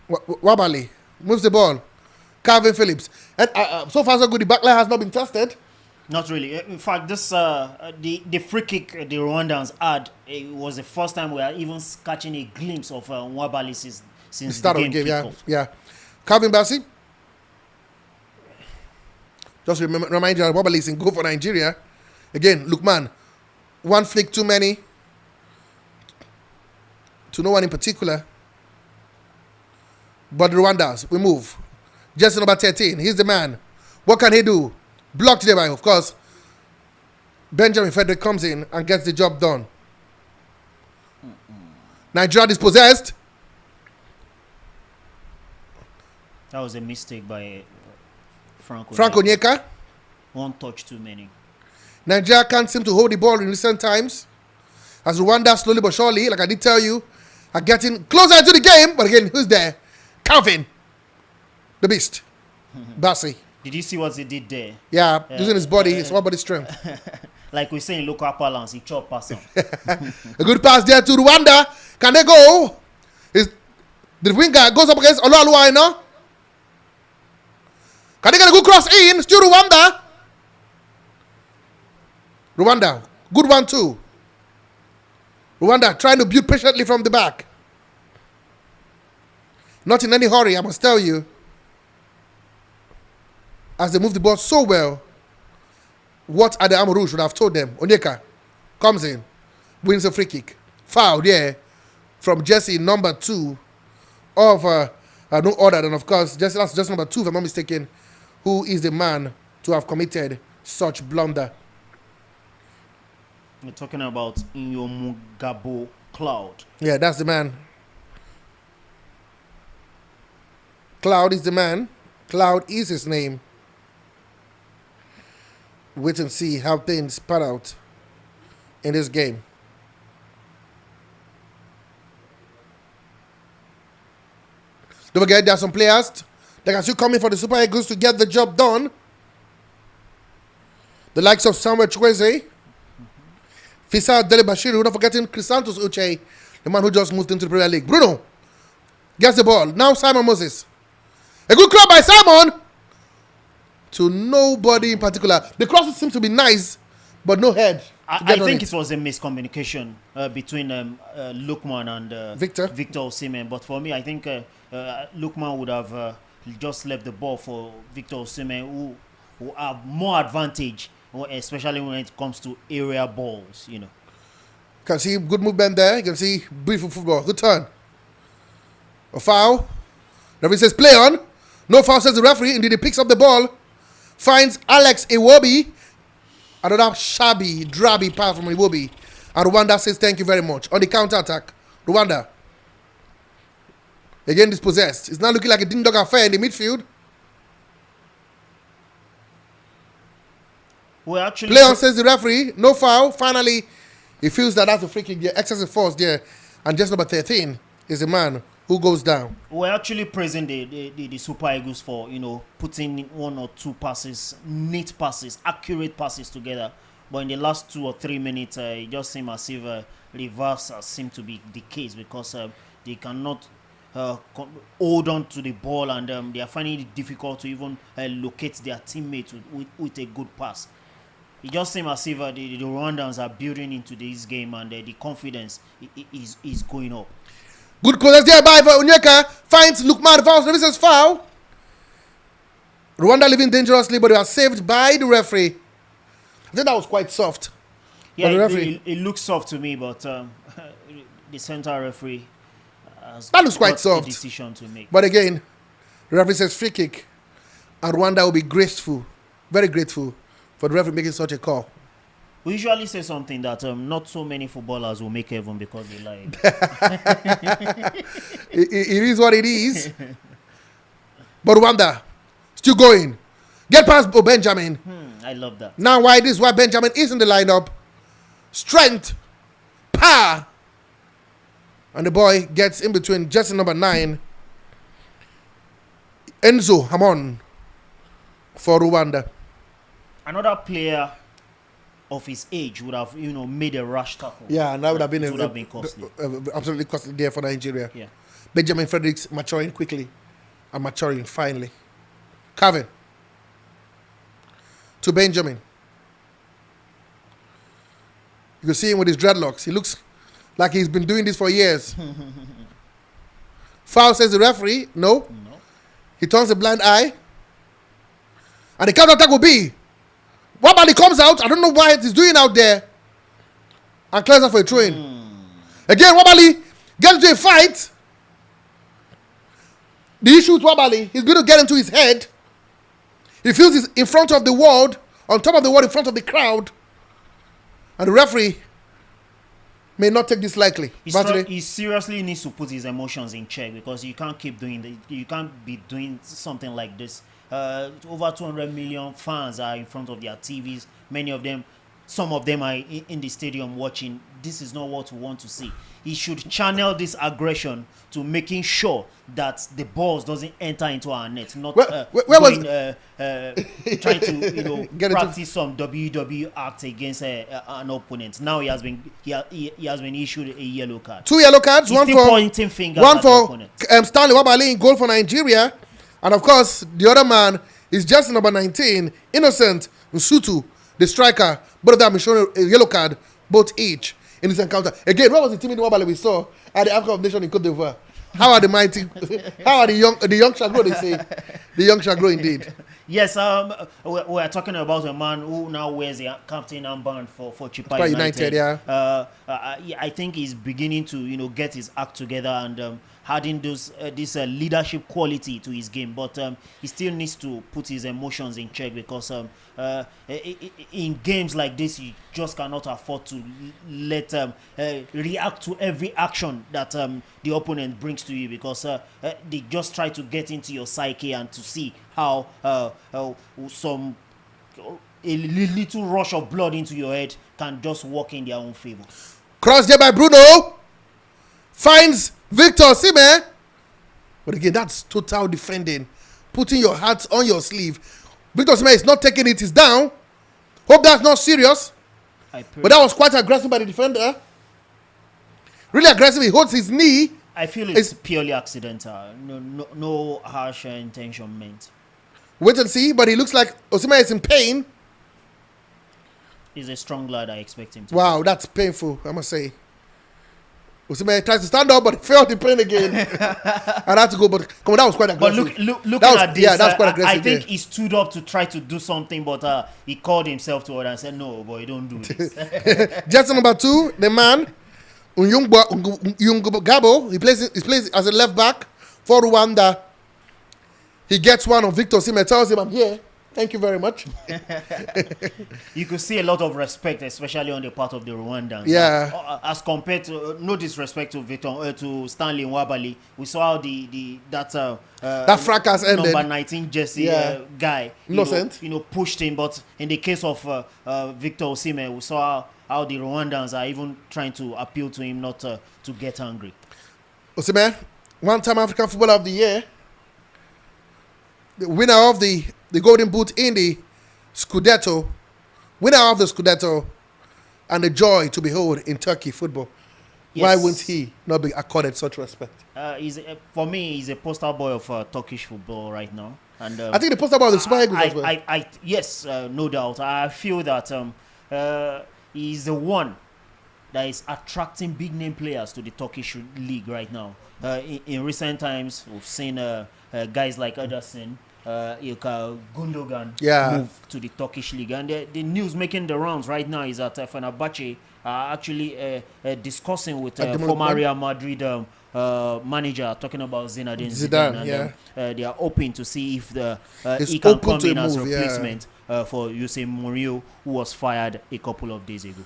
Speaker 6: Wabali moves the ball. Calvin Phillips. And so far so good. The backline has not been tested.
Speaker 5: Not really. In fact, this the free kick the Rwandans had, it was the first time we are even catching a glimpse of Wabali since
Speaker 6: The start
Speaker 5: the
Speaker 6: of
Speaker 5: game
Speaker 6: the game,
Speaker 5: kickoff.
Speaker 6: yeah. Calvin Bassey. Just remind you that Wabali is in goal for Nigeria. Again, Lukman. One flick too many. To no one in particular. But the Rwandans, we move. Just number 13. He's the man. What can he do? Blocked there by, of course, Benjamin Frederick comes in and gets the job done. Nigeria dispossessed.
Speaker 5: That was a mistake by Frank
Speaker 6: Onyeka.
Speaker 5: One touch too many.
Speaker 6: Nigeria can't seem to hold the ball in recent times. As Rwanda slowly but surely, like I did tell you, are getting closer into the game. But again, who's there? Calvin. The beast. Bassey.
Speaker 5: Did you see what he did there?
Speaker 6: Yeah, using his body, his whole body strength.
Speaker 5: Like we say in local parlance, he chop pass him.
Speaker 6: A good pass there to Rwanda. Can they go? The winger goes up against Oluwaluwa now. Can they get a good cross in? Still Rwanda. Rwanda. Good one too. Rwanda trying to build patiently from the back. Not in any hurry, I must tell you. As they move the ball so well, what Ade Amoru should have told them. Onyeka comes in, wins a free kick. Foul there from Jesse, number 2 of no other than, of course, Jesse, that's just number 2, if I'm not mistaken, who is the man to have committed such blunder.
Speaker 5: We're talking about Inyomugabo Cloud.
Speaker 6: Yeah, that's the man. Cloud is the man. Cloud is his name. Wait and see how things pan out in this game. Don't forget, there are some players that are still coming for the Super Eagles to get the job done. The likes of Samuel Chukwueze, Fisa Dele Bashiru, not forgetting Chrysanthus Uche, the man who just moved into the Premier League. Bruno gets the ball. Now Simon Moses. A good club by Simon. To nobody in particular. The crosses seem to be nice, but no head.
Speaker 5: I think it was a miscommunication between Lukman and
Speaker 6: Victor
Speaker 5: Osimhen. But for me, I think Lukman would have just left the ball for Victor Osimhen, who have more advantage, especially when it comes to area balls. You know.
Speaker 6: You can see good movement there. You can see beautiful football. Good turn. A foul. The referee says play on. No foul, says the referee. Indeed, he picks up the ball. Finds Alex Iwobi. Another shabby, drabby pass from Iwobi. And Rwanda says thank you very much. On the counter-attack, Rwanda. Again dispossessed. It's not looking like a ding-dong affair in the midfield.
Speaker 5: Well, actually,
Speaker 6: Play on, says the referee. No foul. Finally, he feels that that's a free kick. Excessive force there. And just number 13 is the man who goes down.
Speaker 5: We're actually praising the Super Eagles for, putting 1 or 2 passes, neat passes, accurate passes together. But in the last 2 or 3 minutes, it just seemed as if reverse seemed to be the case, because they cannot hold on to the ball, and they are finding it difficult to even locate their teammates with a good pass. It just seems as if the Rwandans are building into this game, and the confidence is going up.
Speaker 6: Good closers there by Onyeka. Finds Lukman. Fouls. This is foul. Rwanda living dangerously, but they are saved by the referee. I think that was quite soft.
Speaker 5: Yeah,
Speaker 6: the referee.
Speaker 5: it looks soft to me, but the center referee has
Speaker 6: That looks quite
Speaker 5: got
Speaker 6: soft.
Speaker 5: a decision to make.
Speaker 6: But again, the referee says free kick, and Rwanda will be grateful, very grateful, for the referee making such a call.
Speaker 5: We usually say something that not so many footballers will make heaven because they lied.
Speaker 6: It is what it is. But Rwanda, still going. Get past Benjamin.
Speaker 5: I love that.
Speaker 6: Now, why this? Why Benjamin is in the lineup? Strength, power, and the boy gets in between jersey number 9, Enzo Hamon, for Rwanda.
Speaker 5: Another player of his age would have, made a rash tackle.
Speaker 6: Yeah, and that would have been,
Speaker 5: costly.
Speaker 6: Absolutely costly there for Nigeria.
Speaker 5: Yeah.
Speaker 6: Benjamin Fredericks maturing quickly and maturing finally. Calvin to Benjamin. You can see him with his dreadlocks. He looks like he's been doing this for years. Foul, says the referee. No. He turns a blind eye. And the counter attack will be. Wabali comes out. I don't know what he's doing out there. And clears up for a throw-in. Again, Wabali gets into a fight. The issue with Wabali, he's going to get into his head. He feels he's in front of the world, on top of the world, in front of the crowd. And the referee may not take this lightly.
Speaker 5: He seriously needs to put his emotions in check because you can't keep doing that. You can't be doing something like this. Over 200 million fans are in front of their TVs. Some of them are in the stadium watching. This is not what we want to see. He should channel this aggression to making sure that the balls doesn't enter into our net, not trying to practice some WWE act against an opponent. Now he has been issued a yellow card.
Speaker 6: 2 yellow cards, one for Stanley Wabali in goal for Nigeria, and of course the other man is just number 19, Innocent Nsutu, the striker. Both of them have shown a yellow card, both each in this encounter. Again, what was the team in Wabali we saw at the African Nation in Cote d'Ivoire? How are the mighty? How are the young shall grow? They say the young shall grow indeed.
Speaker 5: Yes, we are talking about a man who now wears the captain armband for Chippa United.
Speaker 6: Yeah.
Speaker 5: I think he's beginning to get his act together and adding this leadership quality to his game, but he still needs to put his emotions in check because in games like this you just cannot afford to let react to every action that the opponent brings to you because they just try to get into your psyche and to see how a little rush of blood into your head can just work in their own favor.
Speaker 6: Cross there by Bruno. Finds Victor Osimhen. But again, that's total defending. Putting your heart on your sleeve. Victor Osimhen is not taking it. He's down. Hope that's not serious. But that was quite aggressive by the defender. Really aggressive. He holds his knee.
Speaker 5: I feel it's purely accidental. No harsh intention meant.
Speaker 6: Wait and see. But he looks like Osimhen is in pain.
Speaker 5: He's a strong lad. I expect him to.
Speaker 6: Wow, that's painful, I must say. Osimhen tries to stand up, but he felt the pain again. And had to go, but come on, that was quite aggressive.
Speaker 5: But looking at this,
Speaker 6: that's quite aggressive.
Speaker 5: I think he stood up to try to do something, but he called himself to order and said, "No, boy, don't do this."
Speaker 6: Jersey number 2, the man, Gabo, he plays as a left back for Rwanda. He gets one of Victor Osimhen, tells him, "I'm here. Thank you very much."
Speaker 5: You could see a lot of respect, especially on the part of the Rwandans.
Speaker 6: Yeah.
Speaker 5: As compared to no disrespect to to Stanley Nwabali, we saw how that
Speaker 6: fracas ended.
Speaker 5: Number 19 jersey guy,
Speaker 6: innocent,
Speaker 5: pushed him. But in the case of Victor Osimhen, we saw how the Rwandans are even trying to appeal to him not to get angry.
Speaker 6: Osimhen, one-time African Footballer of the Year, the winner of the Golden Boot in the Scudetto, winner of the Scudetto, and the joy to behold in Turkey football. Yes. Why wouldn't he not be accorded such respect?
Speaker 5: For me, he's a poster boy of Turkish football right now. And
Speaker 6: I think the poster boy of the Super Eagles as well.
Speaker 5: Yes, no doubt. I feel that he's the one that is attracting big name players to the Turkish league right now. In recent times, we've seen guys like Ederson, Gundogan move to the Turkish league, and the news making the rounds right now is that Fenerbahce are actually discussing with
Speaker 6: At the
Speaker 5: former
Speaker 6: moment.
Speaker 5: Real Madrid manager, talking about Zinedine
Speaker 6: Zidane,
Speaker 5: Zidane, and they are hoping to see if
Speaker 6: He's
Speaker 5: he can
Speaker 6: open
Speaker 5: come
Speaker 6: to a
Speaker 5: in as
Speaker 6: move, yeah.
Speaker 5: replacement for Jose Mourinho, who was fired a couple of days ago.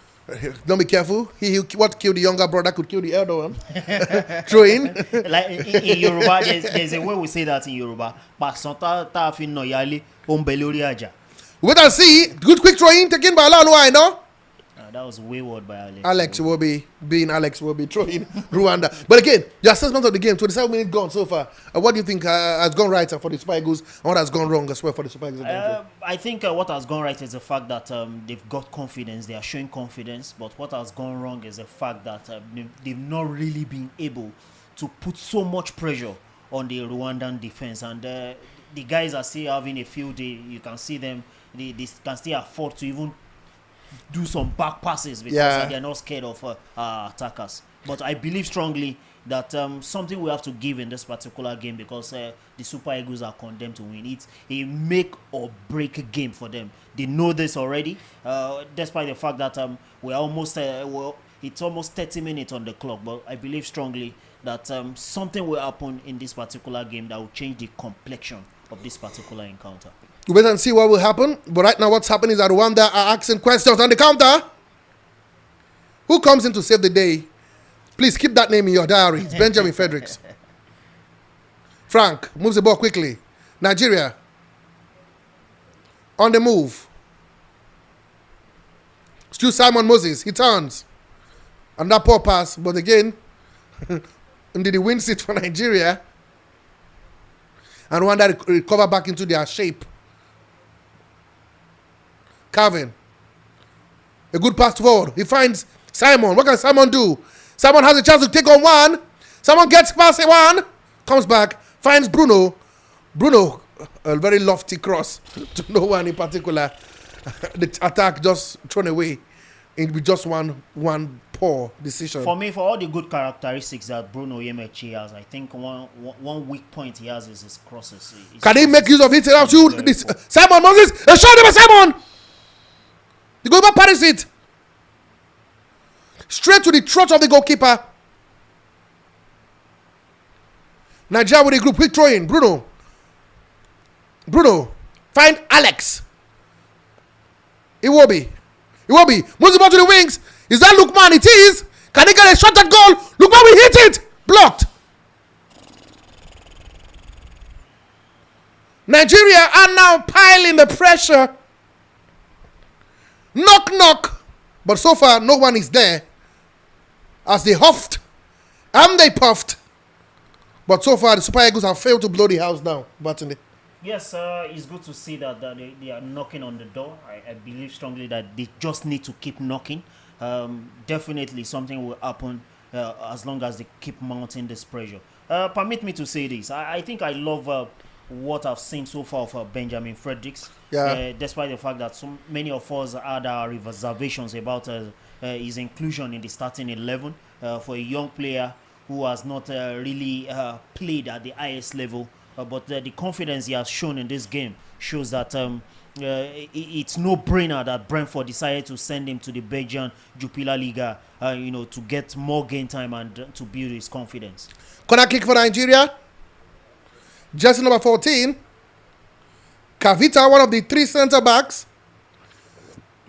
Speaker 6: Don't be careful. What killed the younger brother could kill the elder one. Throw in.
Speaker 5: Like in Yoruba, there's a way we say that in Yoruba.
Speaker 6: Wait and see. Good quick throw in taken by Alanu, I know.
Speaker 5: That was wayward by Alex.
Speaker 6: Alex will be throwing Rwanda. But again, the assessment of the game, 27 minutes gone so far. What do you think has gone right for the Super Eagles and what has gone wrong as well for the Super Eagles?
Speaker 5: I think what has gone right is the fact that they've got confidence. They are showing confidence. But what has gone wrong is the fact that they've not really been able to put so much pressure on the Rwandan defense. And the guys are still having a field day. You can see them. They can still afford to even do some back passes because they're not scared of attackers. But I believe strongly that something we have to give in this particular game, because the Super Eagles are condemned to win. It's a make or break game for them. They know this already, despite the fact that we're almost it's almost 30 minutes on the clock. But I believe strongly that something will happen in this particular game that will change the complexion of this particular encounter.
Speaker 6: We wait and see what will happen. But right now, what's happening is that Rwanda are asking questions on the counter. Who comes in to save the day? Please keep that name in your diary. It's Benjamin Fredericks. Frank moves the ball quickly. Nigeria on the move. Stu Simon Moses. He turns. And that poor pass. But again, into the win seat for Nigeria. And Rwanda recover back into their shape. Calvin. A good pass forward. He finds Simon. What can Simon do? Simon has a chance to take on one. Simon gets past one. Comes back. Finds Bruno. Bruno, a very lofty cross to no one in particular. The attack just thrown away with just one poor decision.
Speaker 5: For me, for all the good characteristics that Bruno Yemechi has, I think one weak point he has is his crosses.
Speaker 6: Can he make use of it? Simon Moses. A shot by Simon. The goalkeeper parries it. Straight to the throat of the goalkeeper. Nigeria with a group. Quick throw in. Bruno. Find Alex. Iwobi. Moves the ball to the wings. Is that Lukman? It is. Can he get a shot at goal? Lukman will hit it. Blocked. Nigeria are now piling the pressure. Knock, knock. But so far, no one is there. As they huffed and they puffed. But so far, the Super Eagles have failed to blow the house down.
Speaker 5: Yes, it's good to see that they are knocking on the door. I believe strongly that they just need to keep knocking. Definitely something will happen as long as they keep mounting this pressure. Permit me to say this. I think I love what I've seen so far of Benjamin Fredericks. Despite the fact that so many of us had our reservations about his inclusion in the starting 11 for a young player who has not really played at the highest level. But the confidence he has shown in this game shows that it's no brainer that Brentford decided to send him to the Belgian Jupiler Liga, to get more game time and to build his confidence.
Speaker 6: Corner kick for Nigeria. Jersey number 14. Kavita, one of the three centre backs.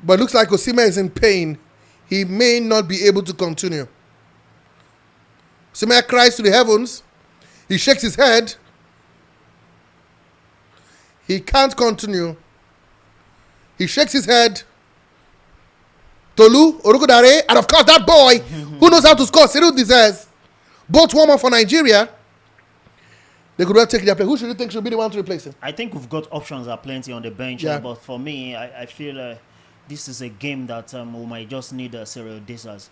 Speaker 6: But looks like Osimhen is in pain. He may not be able to continue. Osimhen cries to the heavens. He shakes his head. He can't continue. He shakes his head. Tolu, Orokodare, and of course that boy who knows how to score, Cyril Desires. Both warm up for Nigeria. They could well take their play. Who should you think should be the one to replace him?
Speaker 5: I think we've got options are plenty on the bench. But for me, I feel this is a game that we might just need Cyril Desires.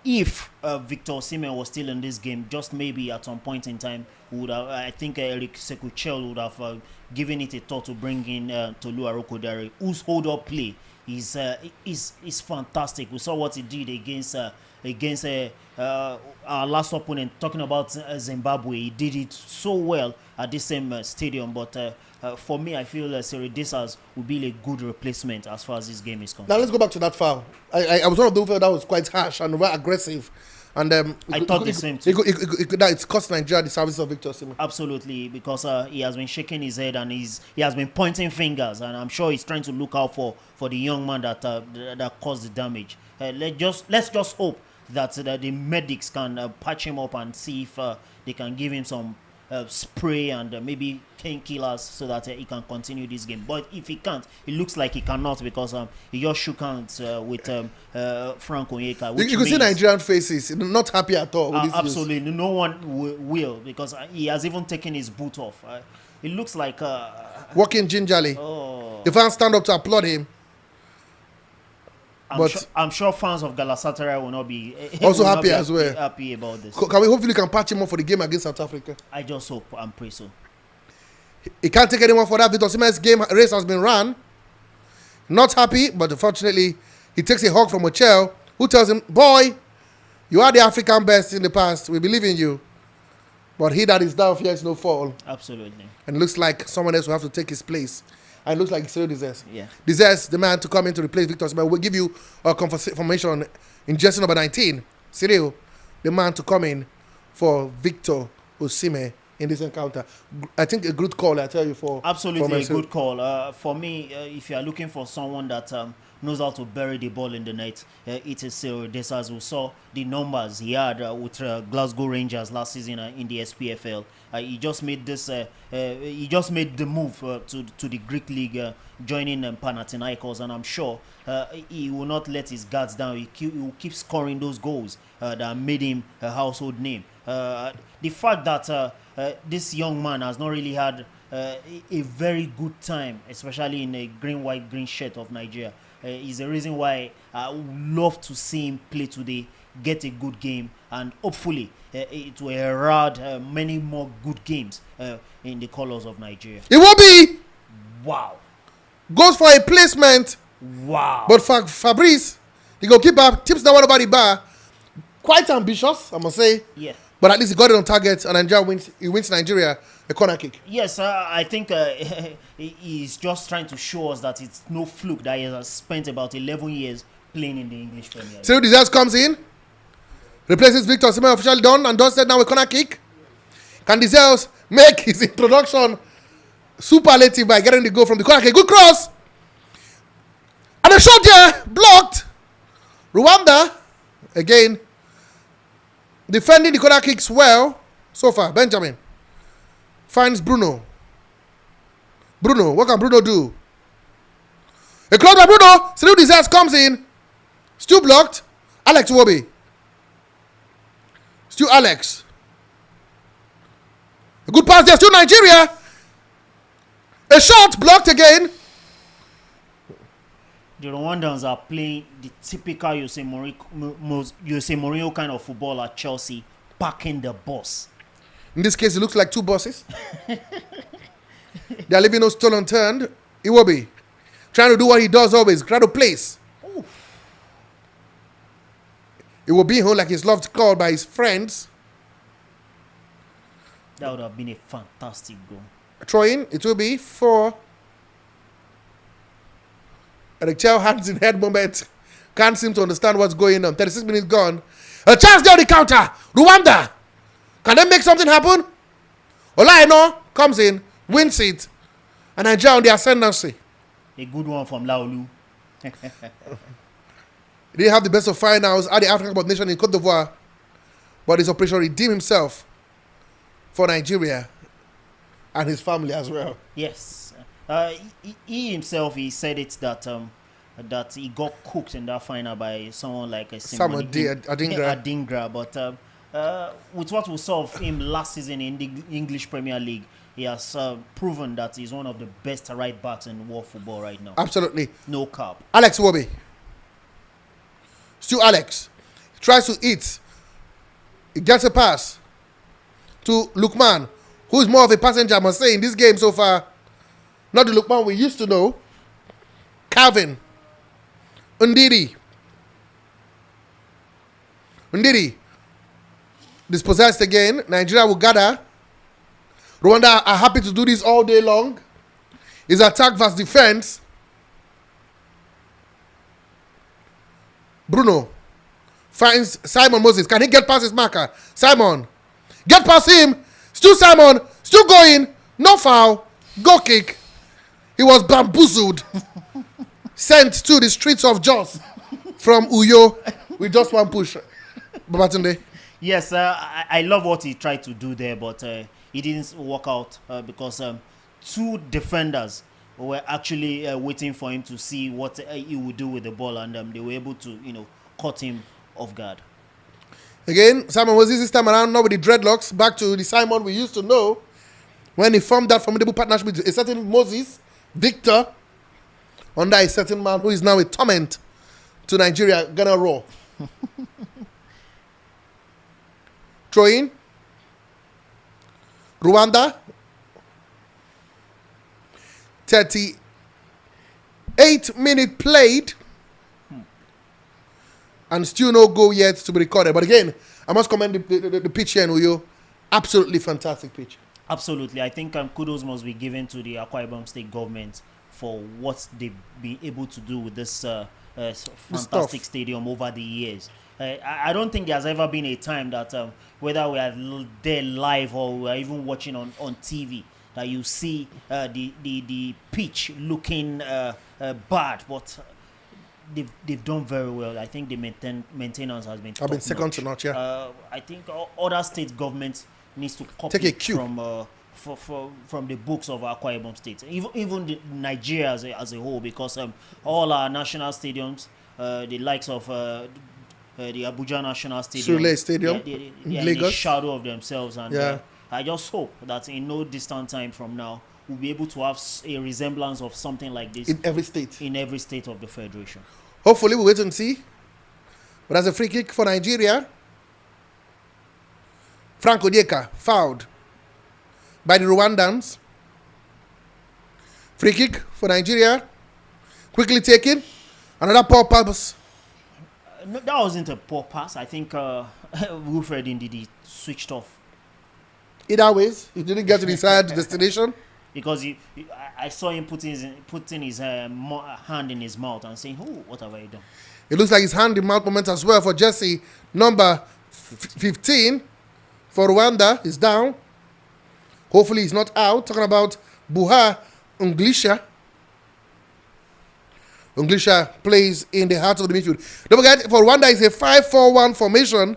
Speaker 5: If Victor Osimhen was still in this game, just maybe at some point in time, would have, I think Eric Sekuchel would have given it a thought to bring in Tolu Arokodare, whose hold-up play is fantastic. We saw what he did against our last opponent. Talking about Zimbabwe, he did it so well at this same stadium. But for me, I feel Cyril Desas will be a good replacement as far as this game is concerned.
Speaker 6: Now let's go back to that foul. I was one of those that was quite harsh and very aggressive. And
Speaker 5: I thought the same too.
Speaker 6: It cost Nigeria the service of Victor Osimhen.
Speaker 5: Absolutely, because he has been shaking his head and he has been pointing fingers, and I'm sure he's trying to look out for the young man that caused the damage. Let's just hope that the medics can patch him up and see if they can give him some spray and maybe painkillers so that he can continue this game. But if he can't, it looks like he cannot, because he just shook hands with Frank Onyeka.
Speaker 6: You can see Nigerian faces not happy at all with this
Speaker 5: absolutely news. No one will, because he has even taken his boot off. It looks like
Speaker 6: walking gingerly. The fans stand up to applaud him.
Speaker 5: I'm sure fans of Galatasaray will not be
Speaker 6: also happy as well.
Speaker 5: Happy about this.
Speaker 6: Can we hopefully patch him up for the game against South Africa?
Speaker 5: I just hope and pray so.
Speaker 6: He can't take anyone for that. Victor Osimhen's game race has been run. Not happy, but unfortunately, he takes a hug from Ochel, who tells him, "Boy, you are the African best in the past. We believe in you. But he that is down fears no fall."
Speaker 5: Absolutely.
Speaker 6: And it looks like someone else will have to take his place. And it looks like Cyril Desas.
Speaker 5: Yeah.
Speaker 6: Desas, the man to come in to replace Victor Osimhen. We'll give you a confirmation in jersey number 19. Cyril, the man to come in for Victor Osimhen in this encounter. I think a good call, I tell you, for
Speaker 5: absolutely a good call. For me, if you are looking for someone that knows how to bury the ball in the net, it is Cyril Desas. We saw the numbers he had with Glasgow Rangers last season in the SPFL. He just made this. He just made the move to the Greek league, joining Panathinaikos, and I'm sure he will not let his guards down. He will keep scoring those goals that made him a household name. The fact that this young man has not really had a very good time, especially in a green shirt of Nigeria, is the reason why I would love to see him play today, get a good game, and hopefully it will herald many more good games in the colors of Nigeria.
Speaker 6: It will be.
Speaker 5: Wow.
Speaker 6: Goes for a placement.
Speaker 5: Wow.
Speaker 6: But Fabrice, the goalkeeper, tips that one over the bar. Quite ambitious, I must say.
Speaker 5: Yeah.
Speaker 6: But at least he got it on target, and Nigeria wins. He wins Nigeria a corner kick.
Speaker 5: Yes, I think he's just trying to show us that it's no fluke that he has spent about 11 years playing in the English Premier League.
Speaker 6: Cyril Desas comes in, replaces Victor Osimhen, officially done, and does that now a corner kick. Can Desas make his introduction superlative by getting the goal from the corner kick? Good cross, and a shot there blocked. Rwanda again defending the corner kicks well so far. Benjamin finds Bruno. Bruno, what can Bruno do? A cross by Bruno. Cyril Desas comes in. Still blocked. Alex Iwobi. Still Alex. A good pass there. Still Nigeria. A shot blocked again.
Speaker 5: The Rwandans are playing the typical Jose Mourinho kind of football at Chelsea, parking the bus.
Speaker 6: In this case, it looks like two buses. They are leaving no stone unturned. Iwobi trying to do what he does always, try to place.
Speaker 5: Ooh.
Speaker 6: It will be home like he's loved called by his friends.
Speaker 5: That would have been a fantastic goal.
Speaker 6: Throw in, it will be for Eric Chow. Hands in head moment. Can't seem to understand what's going on. 36 minutes gone. A chance there on the counter. Rwanda. Can they make something happen? Olaino comes in, wins it, and Nigeria on the ascendancy.
Speaker 5: A good one from Laolu.
Speaker 6: They didn't have the best of finals at the African Cup of Nations in Cote d'Ivoire, but his operation redeemed himself for Nigeria and his family as well.
Speaker 5: Yes. He himself, he said it that that he got cooked in that final by someone like
Speaker 6: Samuel
Speaker 5: Adingra. But with what we saw of him last season in the English Premier League, he has proven that he's one of the best right backs in world football right now.
Speaker 6: Absolutely.
Speaker 5: No cap.
Speaker 6: Alex Iwobi. Still Alex. Tries to eat. He gets a pass to Lukman, who is more of a passenger, I must say, in this game so far. Not the Lukman we used to know. Calvin. Ndidi. Dispossessed again. Nigeria will gather. Rwanda are happy to do this all day long. Is attack versus defense. Bruno finds Simon Moses. Can he get past his marker? Simon. Get past him. Still Simon. Still going. No foul. Goal kick. He was bamboozled. Sent to the streets of Jos from Uyo with just one push. Babatunde.
Speaker 5: Yes, I love what he tried to do there, but it didn't work out because two defenders were actually waiting for him to see what he would do with the ball, and they were able to, cut him off guard. Again,
Speaker 6: Simon Moses this time around, not with the dreadlocks, back to the Simon we used to know when he formed that formidable partnership with a certain Moses, Victor, under a certain man who is now a torment to Nigeria, Ghana Raw. Throw in. Rwanda. 38-minute played. And still no goal yet to be recorded. But again, I must commend the pitch here in Uyo. Absolutely fantastic pitch.
Speaker 5: Absolutely. I think kudos must be given to the Akwa Ibom State government for what they've been able to do with this fantastic stadium over the years. I don't think there's ever been a time that whether we are there live or we are even watching on TV, that you see the pitch looking bad, but they've done very well. I think the maintenance has been
Speaker 6: second to notch. Yeah.
Speaker 5: I think other state governments needs to copy
Speaker 6: take a cue
Speaker 5: from the books of Akwa Ibom State, even Nigeria as a whole, because all our national stadiums, the likes of the Abuja National Stadium,
Speaker 6: Sule Stadium,
Speaker 5: in the shadow of themselves, and I just hope that in no distant time from now we'll be able to have a resemblance of something like this
Speaker 6: in every state
Speaker 5: of the federation.
Speaker 6: Hopefully, we'll wait and see. But as a free kick for Nigeria, Frank Odieka fouled by the Rwandans. Free kick for Nigeria, quickly taken. Another poor pass.
Speaker 5: No, that wasn't a poor pass. I think Wilfred Ndidi switched off.
Speaker 6: Either ways, he didn't get to the desired destination.
Speaker 5: Because I saw him putting his hand in his mouth and saying, "Oh, what have I done?"
Speaker 6: It looks like his hand in mouth moment as well for Jesse, number 15 for Rwanda. Is down. Hopefully he's not out. Talking about Buha Unglisha. Unglisha plays in the heart of the midfield. Don't forget, for Rwanda, it's a 5-4-1 formation.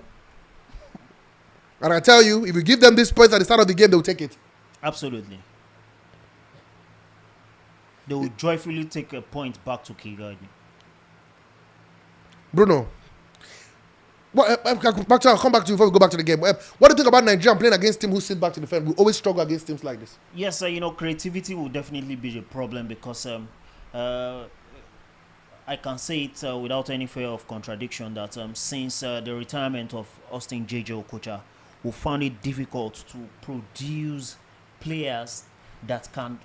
Speaker 6: And I tell you, if you give them this point at the start of the game, they'll take it.
Speaker 5: Absolutely. They will joyfully take a point back to Kigali.
Speaker 6: Bruno. I'll come back to you before we go back to the game. What do you think about Nigeria playing against teams who sit back to defend? We always struggle against teams like this.
Speaker 5: Yes, creativity will definitely be the problem because I can say it without any fear of contradiction that since the retirement of Austin J.J. Okocha, we found it difficult to produce players that can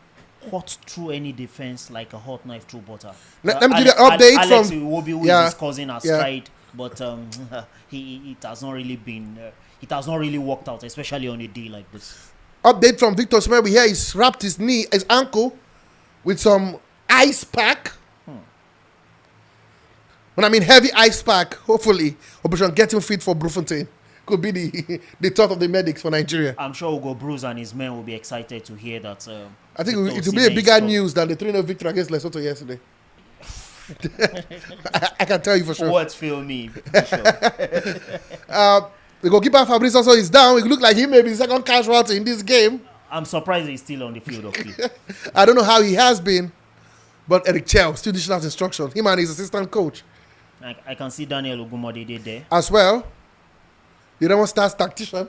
Speaker 5: cut through any defense like a hot knife through butter.
Speaker 6: Let me give you an update
Speaker 5: Alex
Speaker 6: from
Speaker 5: Iwobi, who is his cousin, has tried, but it has not really been. It has not really worked out, especially on a day like this.
Speaker 6: Update from Victor Smith. We hear he's wrapped his ankle with some ice pack. When I mean heavy ice pack, hopefully Operation Get Him Fit for Bloemfontein could be the thought of the medics for Nigeria.
Speaker 5: I'm sure Ugo Bruce and his men will be excited to hear that.
Speaker 6: I think it will be a bigger news than the 3-0 victory against Lesotho yesterday. I can tell you for sure.
Speaker 5: Words fail me. Sure.
Speaker 6: The goalkeeper Fabrice also is down. It looked like he may be the second casualty in this game.
Speaker 5: I'm surprised he's still on the field of play.
Speaker 6: I don't know how he has been, but Eric Chell still dishing out instruction. Him and his assistant coach.
Speaker 5: I can see Daniel Ogumodede there.
Speaker 6: As well. The Remo Stars tactician.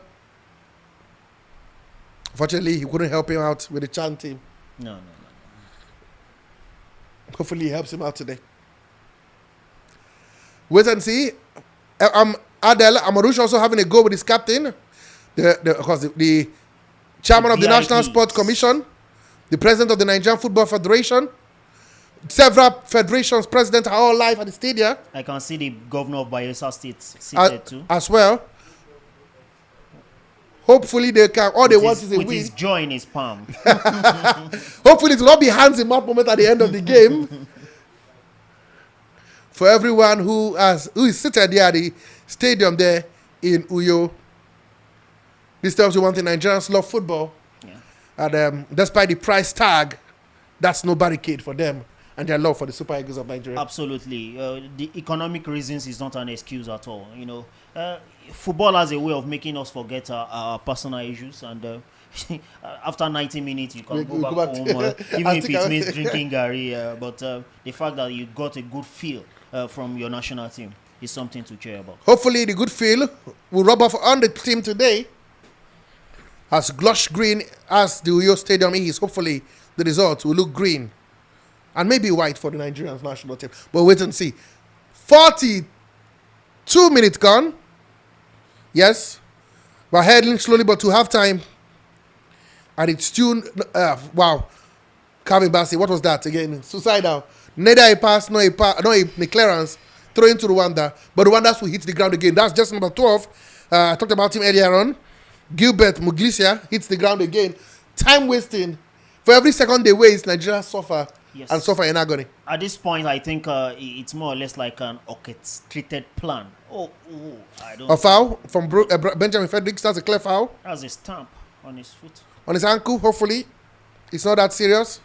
Speaker 6: Fortunately, he couldn't help him out with the Chan team.
Speaker 5: No.
Speaker 6: Hopefully, he helps him out today. Wait and see. Adel Amarush also having a go with his captain. The chairman of the National Sports Commission, the president of the Nigerian Football Federation, Several federations presidents are all live at the stadium.
Speaker 5: I can see the governor of Bayelsa State seated too.
Speaker 6: As well. Hopefully they can. All they want is a
Speaker 5: with
Speaker 6: win.
Speaker 5: his joy in his palm.
Speaker 6: Hopefully it will not be hands in mouth moment at the end of the game. For everyone who is seated there at the stadium there in Uyo. This tells you one thing: Nigerians love football, and despite the price tag, that's no barricade for them and their love for the Super Eagles of Nigeria.
Speaker 5: Absolutely, the economic reasons is not an excuse at all. Football has a way of making us forget our personal issues, and after 90 minutes you can go back home, even if it means drinking gari. But the fact that you got a good feel from your national team is something to cheer about.
Speaker 6: Hopefully the good feel will rub off on the team today. As lush green as the Uyo Stadium is, hopefully the result will look green and maybe white for the Nigerian national team. But wait and see. 42 minutes gone. Yes. We're heading slowly but to halftime. And it's still, wow. Calvin Bassey, what was that again? Suicidal. Neither a pass, nor a clearance. Throw into Rwanda. But Rwanda will hit the ground again. That's just number 12. I talked about him earlier on. Gilbert Muglisia hits the ground again. Time wasting. For every second they waste, Nigeria suffer and suffer in agony.
Speaker 5: At this point, I think it's more or less like an orchestrated plan. I don't.
Speaker 6: A foul from Benjamin Fredericks. That's a clear foul.
Speaker 5: That's a stamp on his foot.
Speaker 6: On his ankle, hopefully. It's not that serious.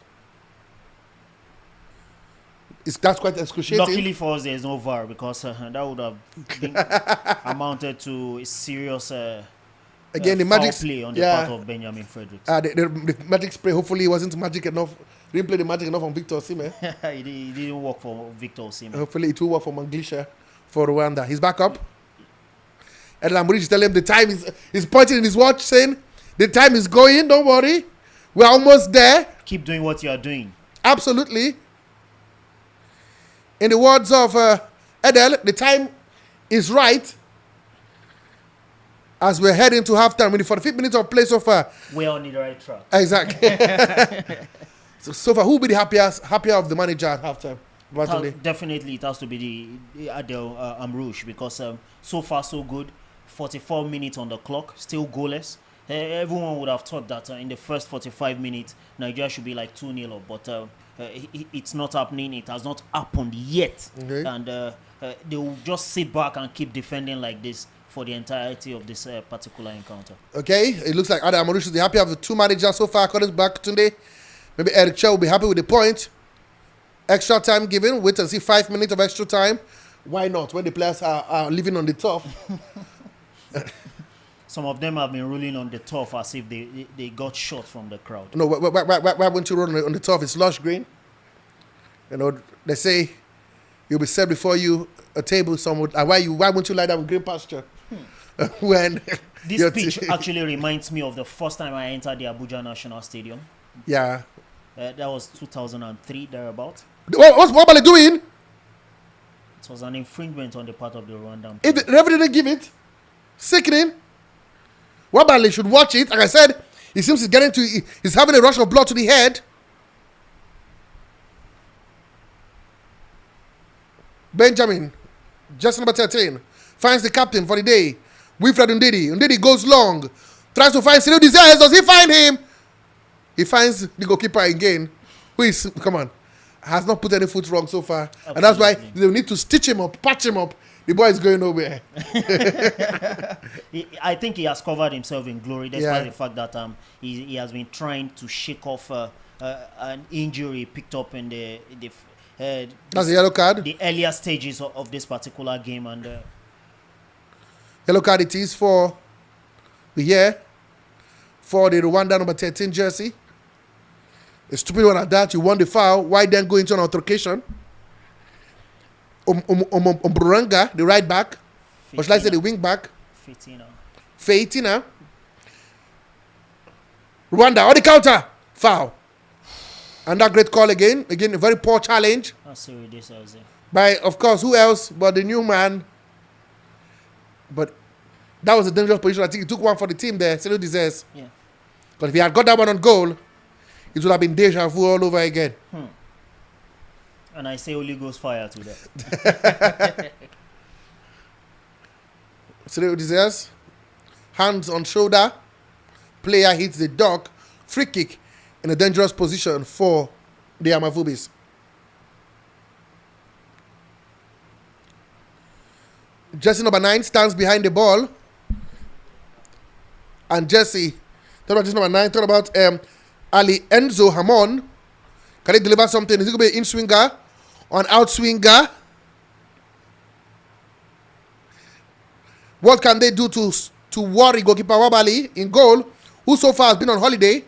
Speaker 6: That's quite excruciating.
Speaker 5: Luckily for us, there's no VAR because that would have been amounted to a serious
Speaker 6: again, the magic
Speaker 5: play on the part of Benjamin Fredericks.
Speaker 6: The magic spray hopefully wasn't magic enough. Didn't play the magic enough on Victor Osimhen.
Speaker 5: It didn't work for Victor Osimhen.
Speaker 6: Hopefully it will work for Manglisha for Rwanda. He's back up. And Lambrich is telling him the time is pointing in his watch saying the time is going, don't worry. We're almost there.
Speaker 5: Keep doing what you are doing.
Speaker 6: Absolutely. In the words of Edel, the time is right. As we're heading to halftime, in the 45th minute of play so far.
Speaker 5: We're on the right track.
Speaker 6: Exactly. so far, who will be the happier of the manager at halftime?
Speaker 5: Definitely, it has to be the Adel Amrouche because so far so good. 44 minutes on the clock, still goalless. Everyone would have thought that in the first 45 minutes, Nigeria should be like 2-0 up, but it's not happening. It has not happened yet. Okay. And they will just sit back and keep defending like this for the entirety of this particular encounter. Okay,
Speaker 6: it looks like Adam Amarush is the happy of the two managers so far, according to back today. Maybe Eric Che will be happy with the point. Extra time given. Wait and see 5 minutes of extra time. Why not? When the players are living on the turf.
Speaker 5: Some of them have been rolling on the turf as if they got shot from the crowd.
Speaker 6: No, why won't you roll on the turf? It's lush green. You know, they say you'll be set before you a table. Why won't you lie down with green pasture? When
Speaker 5: this pitch actually reminds me of the first time I entered the Abuja National Stadium.
Speaker 6: Yeah.
Speaker 5: That was 2003, thereabout.
Speaker 6: What are they doing?
Speaker 5: It was an infringement on the part of the Rwandan.
Speaker 6: If the referee didn't give it, sickening. Wabale should watch it. Like I said, it seems he's having a rush of blood to the head. Benjamin, just number 13, finds the captain for the day. Wilfred Ndidi. Ndidi goes long. Tries to find Cyril Desires. Does he find him? He finds the goalkeeper again. Who is, come on, has not put any foot wrong so far. Absolutely. And that's why they need to stitch him up, patch him up. The boy is going nowhere.
Speaker 5: I think he has covered himself in glory, despite the fact that he has been trying to shake off an injury picked up in
Speaker 6: that's a yellow card.
Speaker 5: The earlier stages of this particular game, and
Speaker 6: yellow card it is for the Rwanda number 13 jersey. A stupid one at that. You won the foul. Why then go into an altercation? Omburanga, the right back, or should I say the wing back? Feitina. Rwanda on the counter, foul. And that great call again a very poor challenge. By, of course, who else but the new man. But that was a dangerous position. I think he took one for the team there, Cyril Desires. Yeah. But if he had got that one on goal, it would have been deja vu all over again.
Speaker 5: And I say Holy Ghost fire to that.
Speaker 6: So what it says? Hands on shoulder. Player hits the dog. Free kick in a dangerous position for the Amavubis. Jesse number 9 stands behind the ball. And Jesse, talk about Jesse number 9, talk about Ali Enzo Hamon. Can he deliver something? Is it going to be an in swinger or an out swinger? What can they do to worry goalkeeper Wabali in goal, who so far has been on holiday?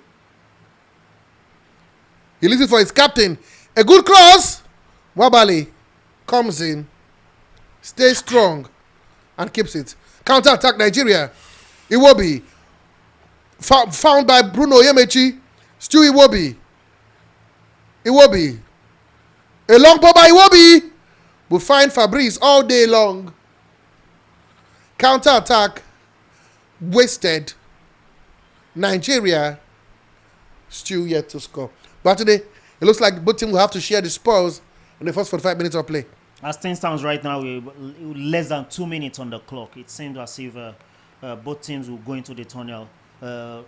Speaker 6: He leaves it for his captain. A good cross. Wabali comes in, stays strong, and keeps it. Counter attack Nigeria. Iwobi found by Bruno Yemechi. Stu Iwobi. Iwobi. A long ball by Iwobi. Will find Fabrice all day long. Counter attack. Wasted. Nigeria still yet to score. But today, it looks like both teams will have to share the spoils in the first 45 minutes of play.
Speaker 5: As things stands right now, with less than 2 minutes on the clock, it seems as if both teams will go into the tunnel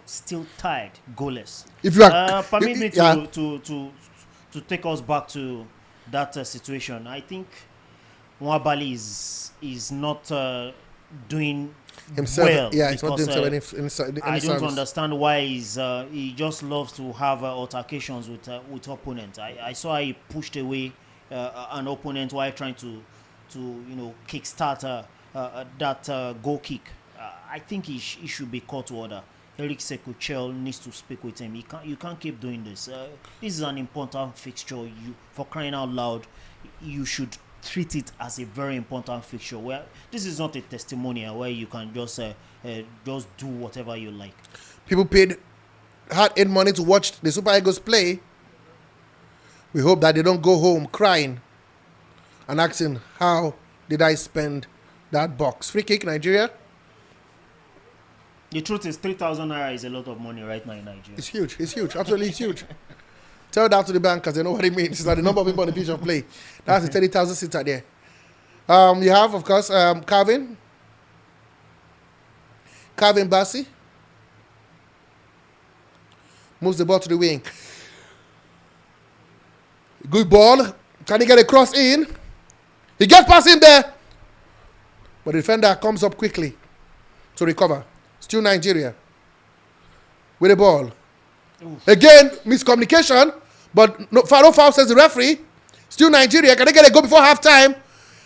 Speaker 5: still tied, goalless.
Speaker 6: If you are,
Speaker 5: permit me to take us back to that situation. I think Nwabali is not doing
Speaker 6: himself,
Speaker 5: well.
Speaker 6: yeah, he's not doing
Speaker 5: because,
Speaker 6: any
Speaker 5: I don't
Speaker 6: service.
Speaker 5: understand why he just loves to have altercations with opponents. I saw he pushed away an opponent while trying to kickstart that goal kick. I think he should be called to order. Eric Sekuchel needs to speak with him. You can't keep doing this. This is an important fixture. For crying out loud, you should treat it as a very important fixture. Where this is not a testimonial where you can just do whatever you like.
Speaker 6: People paid hard-earned money to watch the Super Eagles play. We hope that they don't go home crying and asking, how did I spend that box? Free kick, Nigeria.
Speaker 5: The truth is, 3,000 naira is a lot of money right now in Nigeria.
Speaker 6: It's huge. It's huge. Absolutely, it's huge. Tell that to the bankers. They know what it means. It's like the number of people on the pitch of play. That's the 30,000 seats there. You have, of course, Calvin Bassi. Moves the ball to the wing. Good ball. Can he get a cross in? He gets past him there. But the defender comes up quickly to recover. Still Nigeria. With the ball. Oof. Again, miscommunication. But no foul says the referee. Still Nigeria. Can they get a goal before halftime?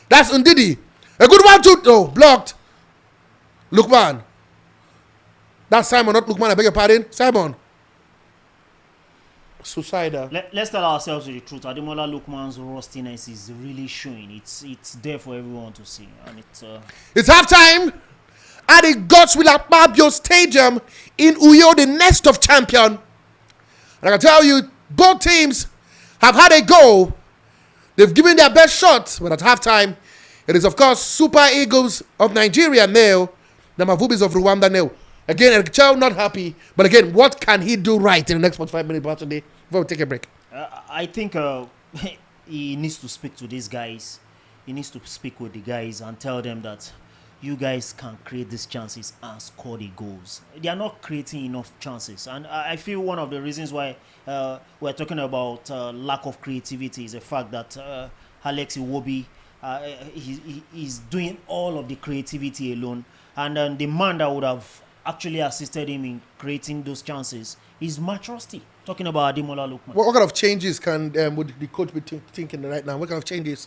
Speaker 6: That's Ndidi. A good one too. Oh, blocked. Lukman. That's Simon, not Lukman. I beg your pardon. Simon. Suicidal.
Speaker 5: Let's tell ourselves the truth. Ademola Lukman's rustiness is really showing. It's there for everyone to see, and
Speaker 6: it's halftime at the Godswill Akpabio Stadium in Uyo, the nest of champion. And I can tell you, both teams have had a go. They've given their best shot, but at halftime, it is of course Super Eagles of Nigeria nil, the Mavubis of Rwanda nil. Again, Eric Chow not happy, but again, what can he do right in the next 45 minutes of today before we take a break?
Speaker 5: I think he needs to speak to these guys. He needs to speak with the guys and tell them that you guys can create these chances and score the goals. They are not creating enough chances, and I feel one of the reasons why we're talking about lack of creativity is the fact that Alex Iwobi he's doing all of the creativity alone, and the man that would have actually assisted him in creating those chances is Matt Rusty. Talking about Ademola Lookman.
Speaker 6: What kind of changes would the coach be thinking right now? What kind of changes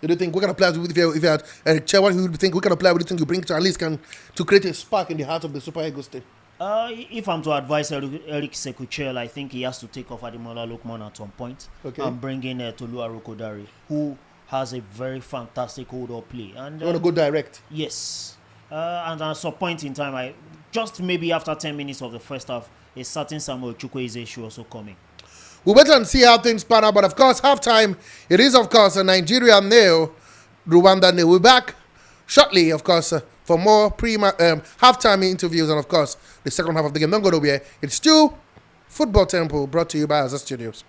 Speaker 6: do you think? What kind of players if you had Eric Chewan, who would think what kind of player would you think you bring to at least to create a spark in the heart of the Super Eagles team?
Speaker 5: If I'm to advise Eric Sekuchel, I think he has to take off Ademola Lookman at some point and bring in Tolu Arokodare, who has a very fantastic hold-up play. And
Speaker 6: you want to go direct?
Speaker 5: Yes. And at some point in time, just maybe after 10 minutes of the first half, a certain Samuel Chukwueze should also coming.
Speaker 6: We'll wait and see how things pan out. But of course, halftime, it is of course a Nigeria nil, Rwanda nil. We'll be back shortly, of course, for more halftime interviews and of course the second half of the game. Don't go nowhere. It's still Football Temple, brought to you by Azza Studios.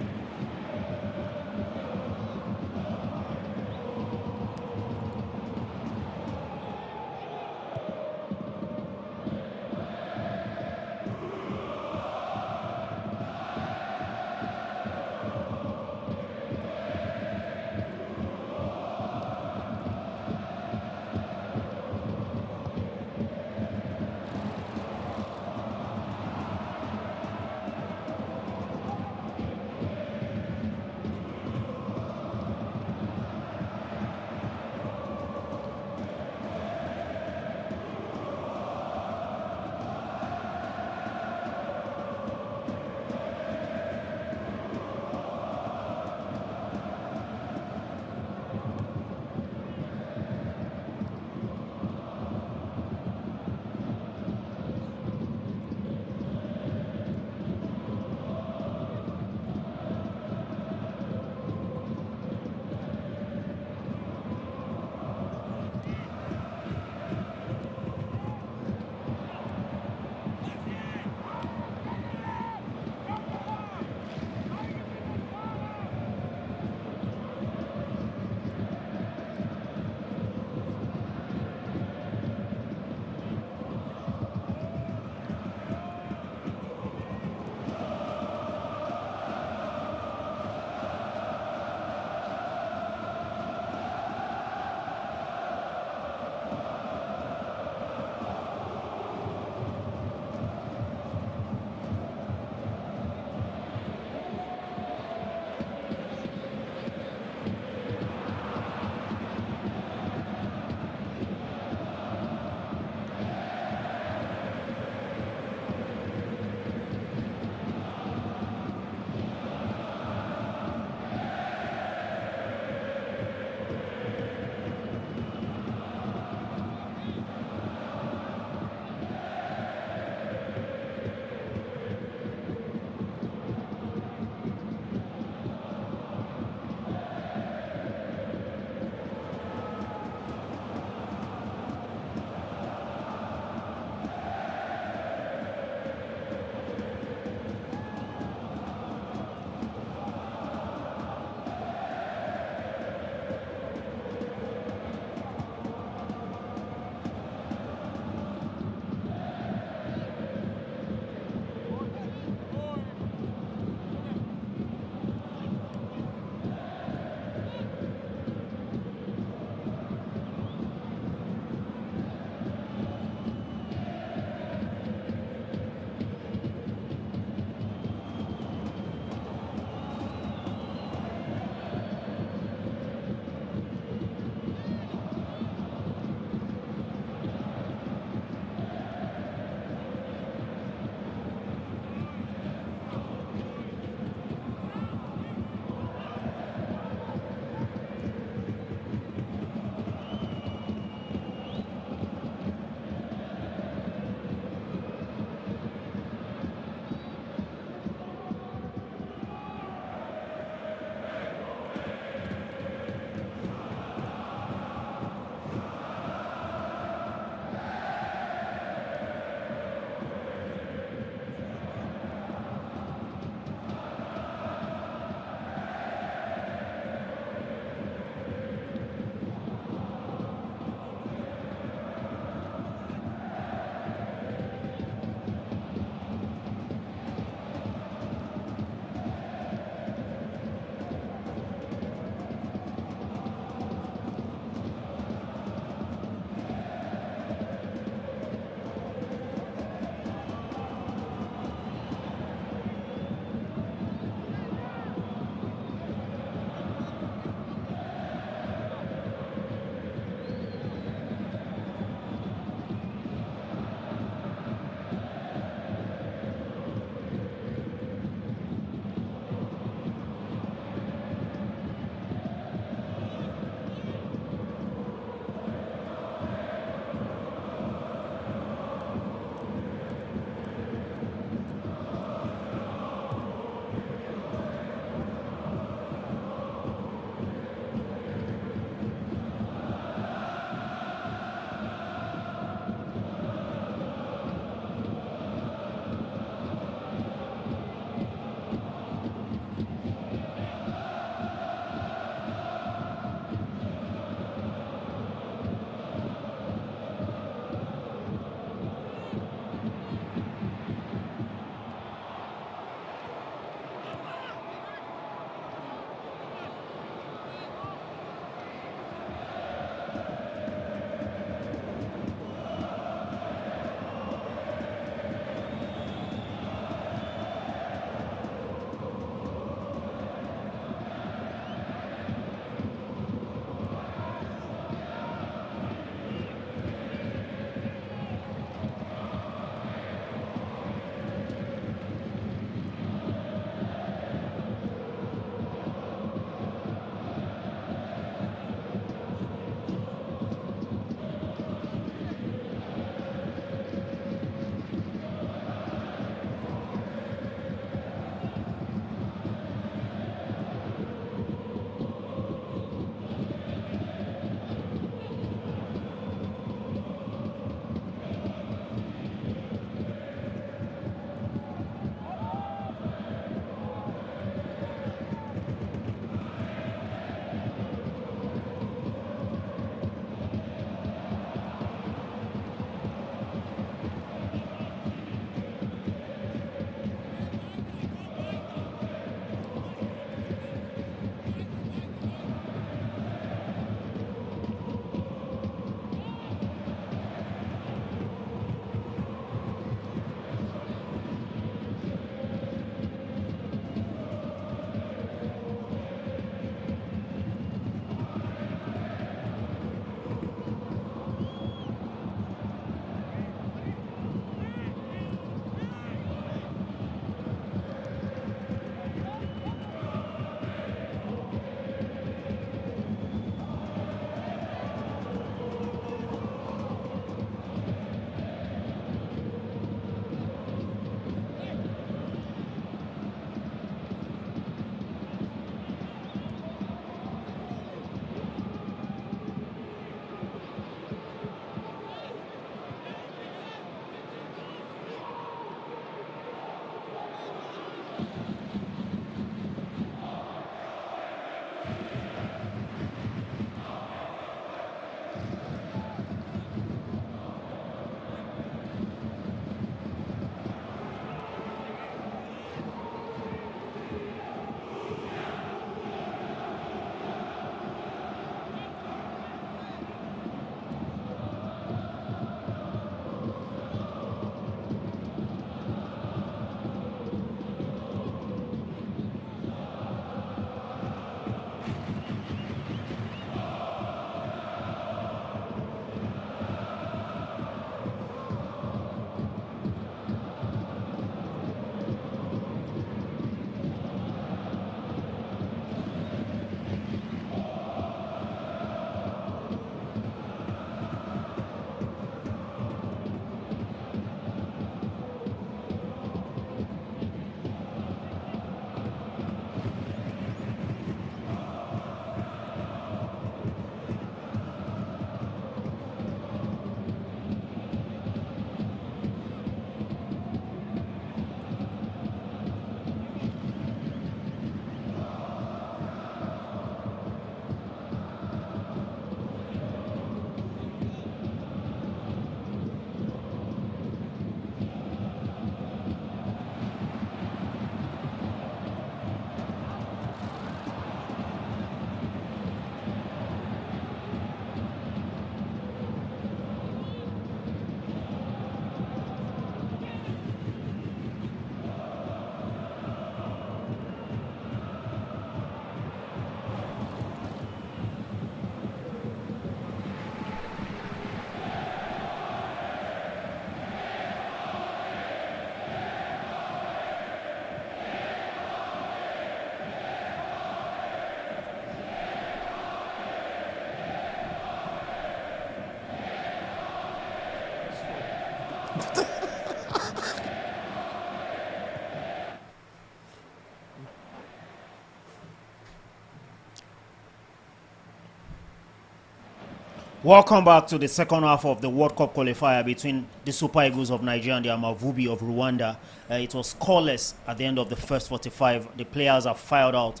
Speaker 5: Welcome back to the second half of the World Cup qualifier between the Super Eagles of Nigeria and the Amavubi of Rwanda. It was scoreless at the end of the first 45. The players are filed out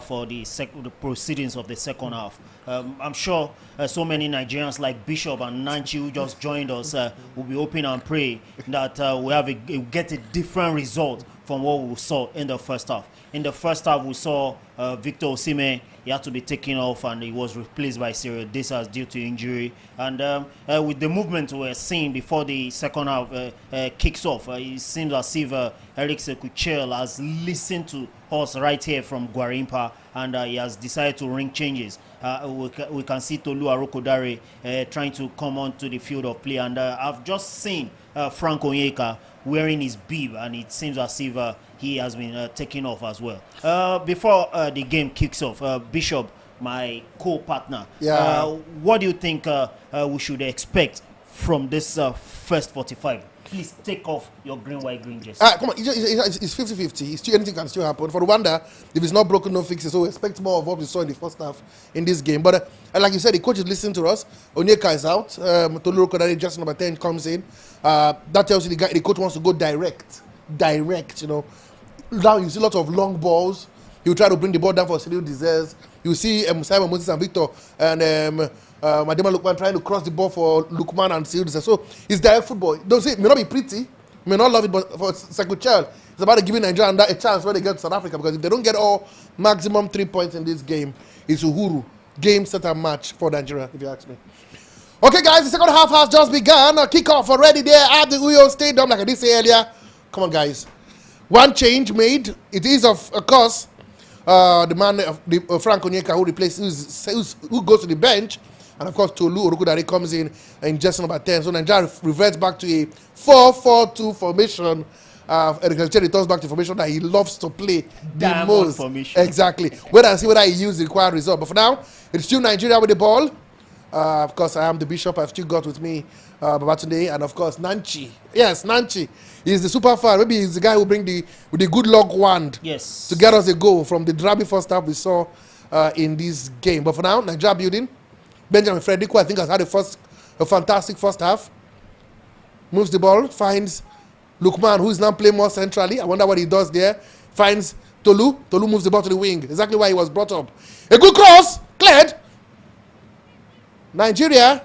Speaker 5: for the proceedings of the second half. I'm sure so many Nigerians like Bishop and Nanchi, who just joined us, will be hoping and pray that we get a different result from what we saw in the first half. In the first half, we saw Victor Osimhen. He had to be taken off and he was replaced by Cyril Desas due to injury. And with the movement we're seeing before the second half kicks off, it seems as if Eric Sekuchel has listened to us right here from Gwarimpa, and he has decided to ring changes. We can see Tolu Arokodare trying to come onto the field of play, and I've just seen Frank Onyeka wearing his bib, and it seems as if he has been taken off as well. Before the game kicks off, Bishop, my co-partner, what do you think we should expect from this first 45? Please take off your green, white, green jersey.
Speaker 6: Come on, it's 50-50. Anything can still happen. For Rwanda, if it's not broken, no fixes. So we expect more of what we saw in the first half in this game. But like you said, the coach is listening to us. Onyeka is out. Tolu Kodari, just number 10, comes in. That tells you the coach wants to go direct. You know. Now you see a lot of long balls. He'll try to bring the ball down for Cyril Desas. You see Simon Moses and Victor and Madema Lukman trying to cross the ball for Lukman and Cyril Desas. So it's direct football. Don't say it may not be pretty, may not love it, but for Sekuchel, it's about giving Nigeria a chance when they get to South Africa, because if they don't get all maximum 3 points in this game, it's Uhuru. Game, set, and match for Nigeria, if you ask me. Okay, guys, the second half has just begun. Kickoff already there at the Uyo Stadium, like I did say earlier. Come on, guys. One change made. It is, of course, the man, Frank Onyeka, who replaces, who goes to the bench, and of course Tolu Orokodare comes in just number 10. So Nigeria reverts back to a 4-4-2 formation. Eric Elcheri turns back to formation that he loves to play the most.
Speaker 5: Formation.
Speaker 6: Exactly. Wait and see whether he uses the required result. But for now, it's still Nigeria with the ball. Of course, I am the Bishop. I've still got with me Babatunde, and of course Nanchi. Yes, Nanchi. He's the super fan. Maybe he's the guy who bring the good luck wand.
Speaker 5: Yes.
Speaker 6: To get us a goal from the drabby first half we saw in this game. But for now, Nigeria building. Benjamin Frederico, I think, has had a fantastic first half. Moves the ball, finds Lukman, who is now playing more centrally. I wonder what he does there. finds Tolu. Tolu moves the ball to the wing. Exactly why he was brought up. A good cross. Cleared. Nigeria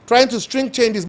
Speaker 6: trying to string change this.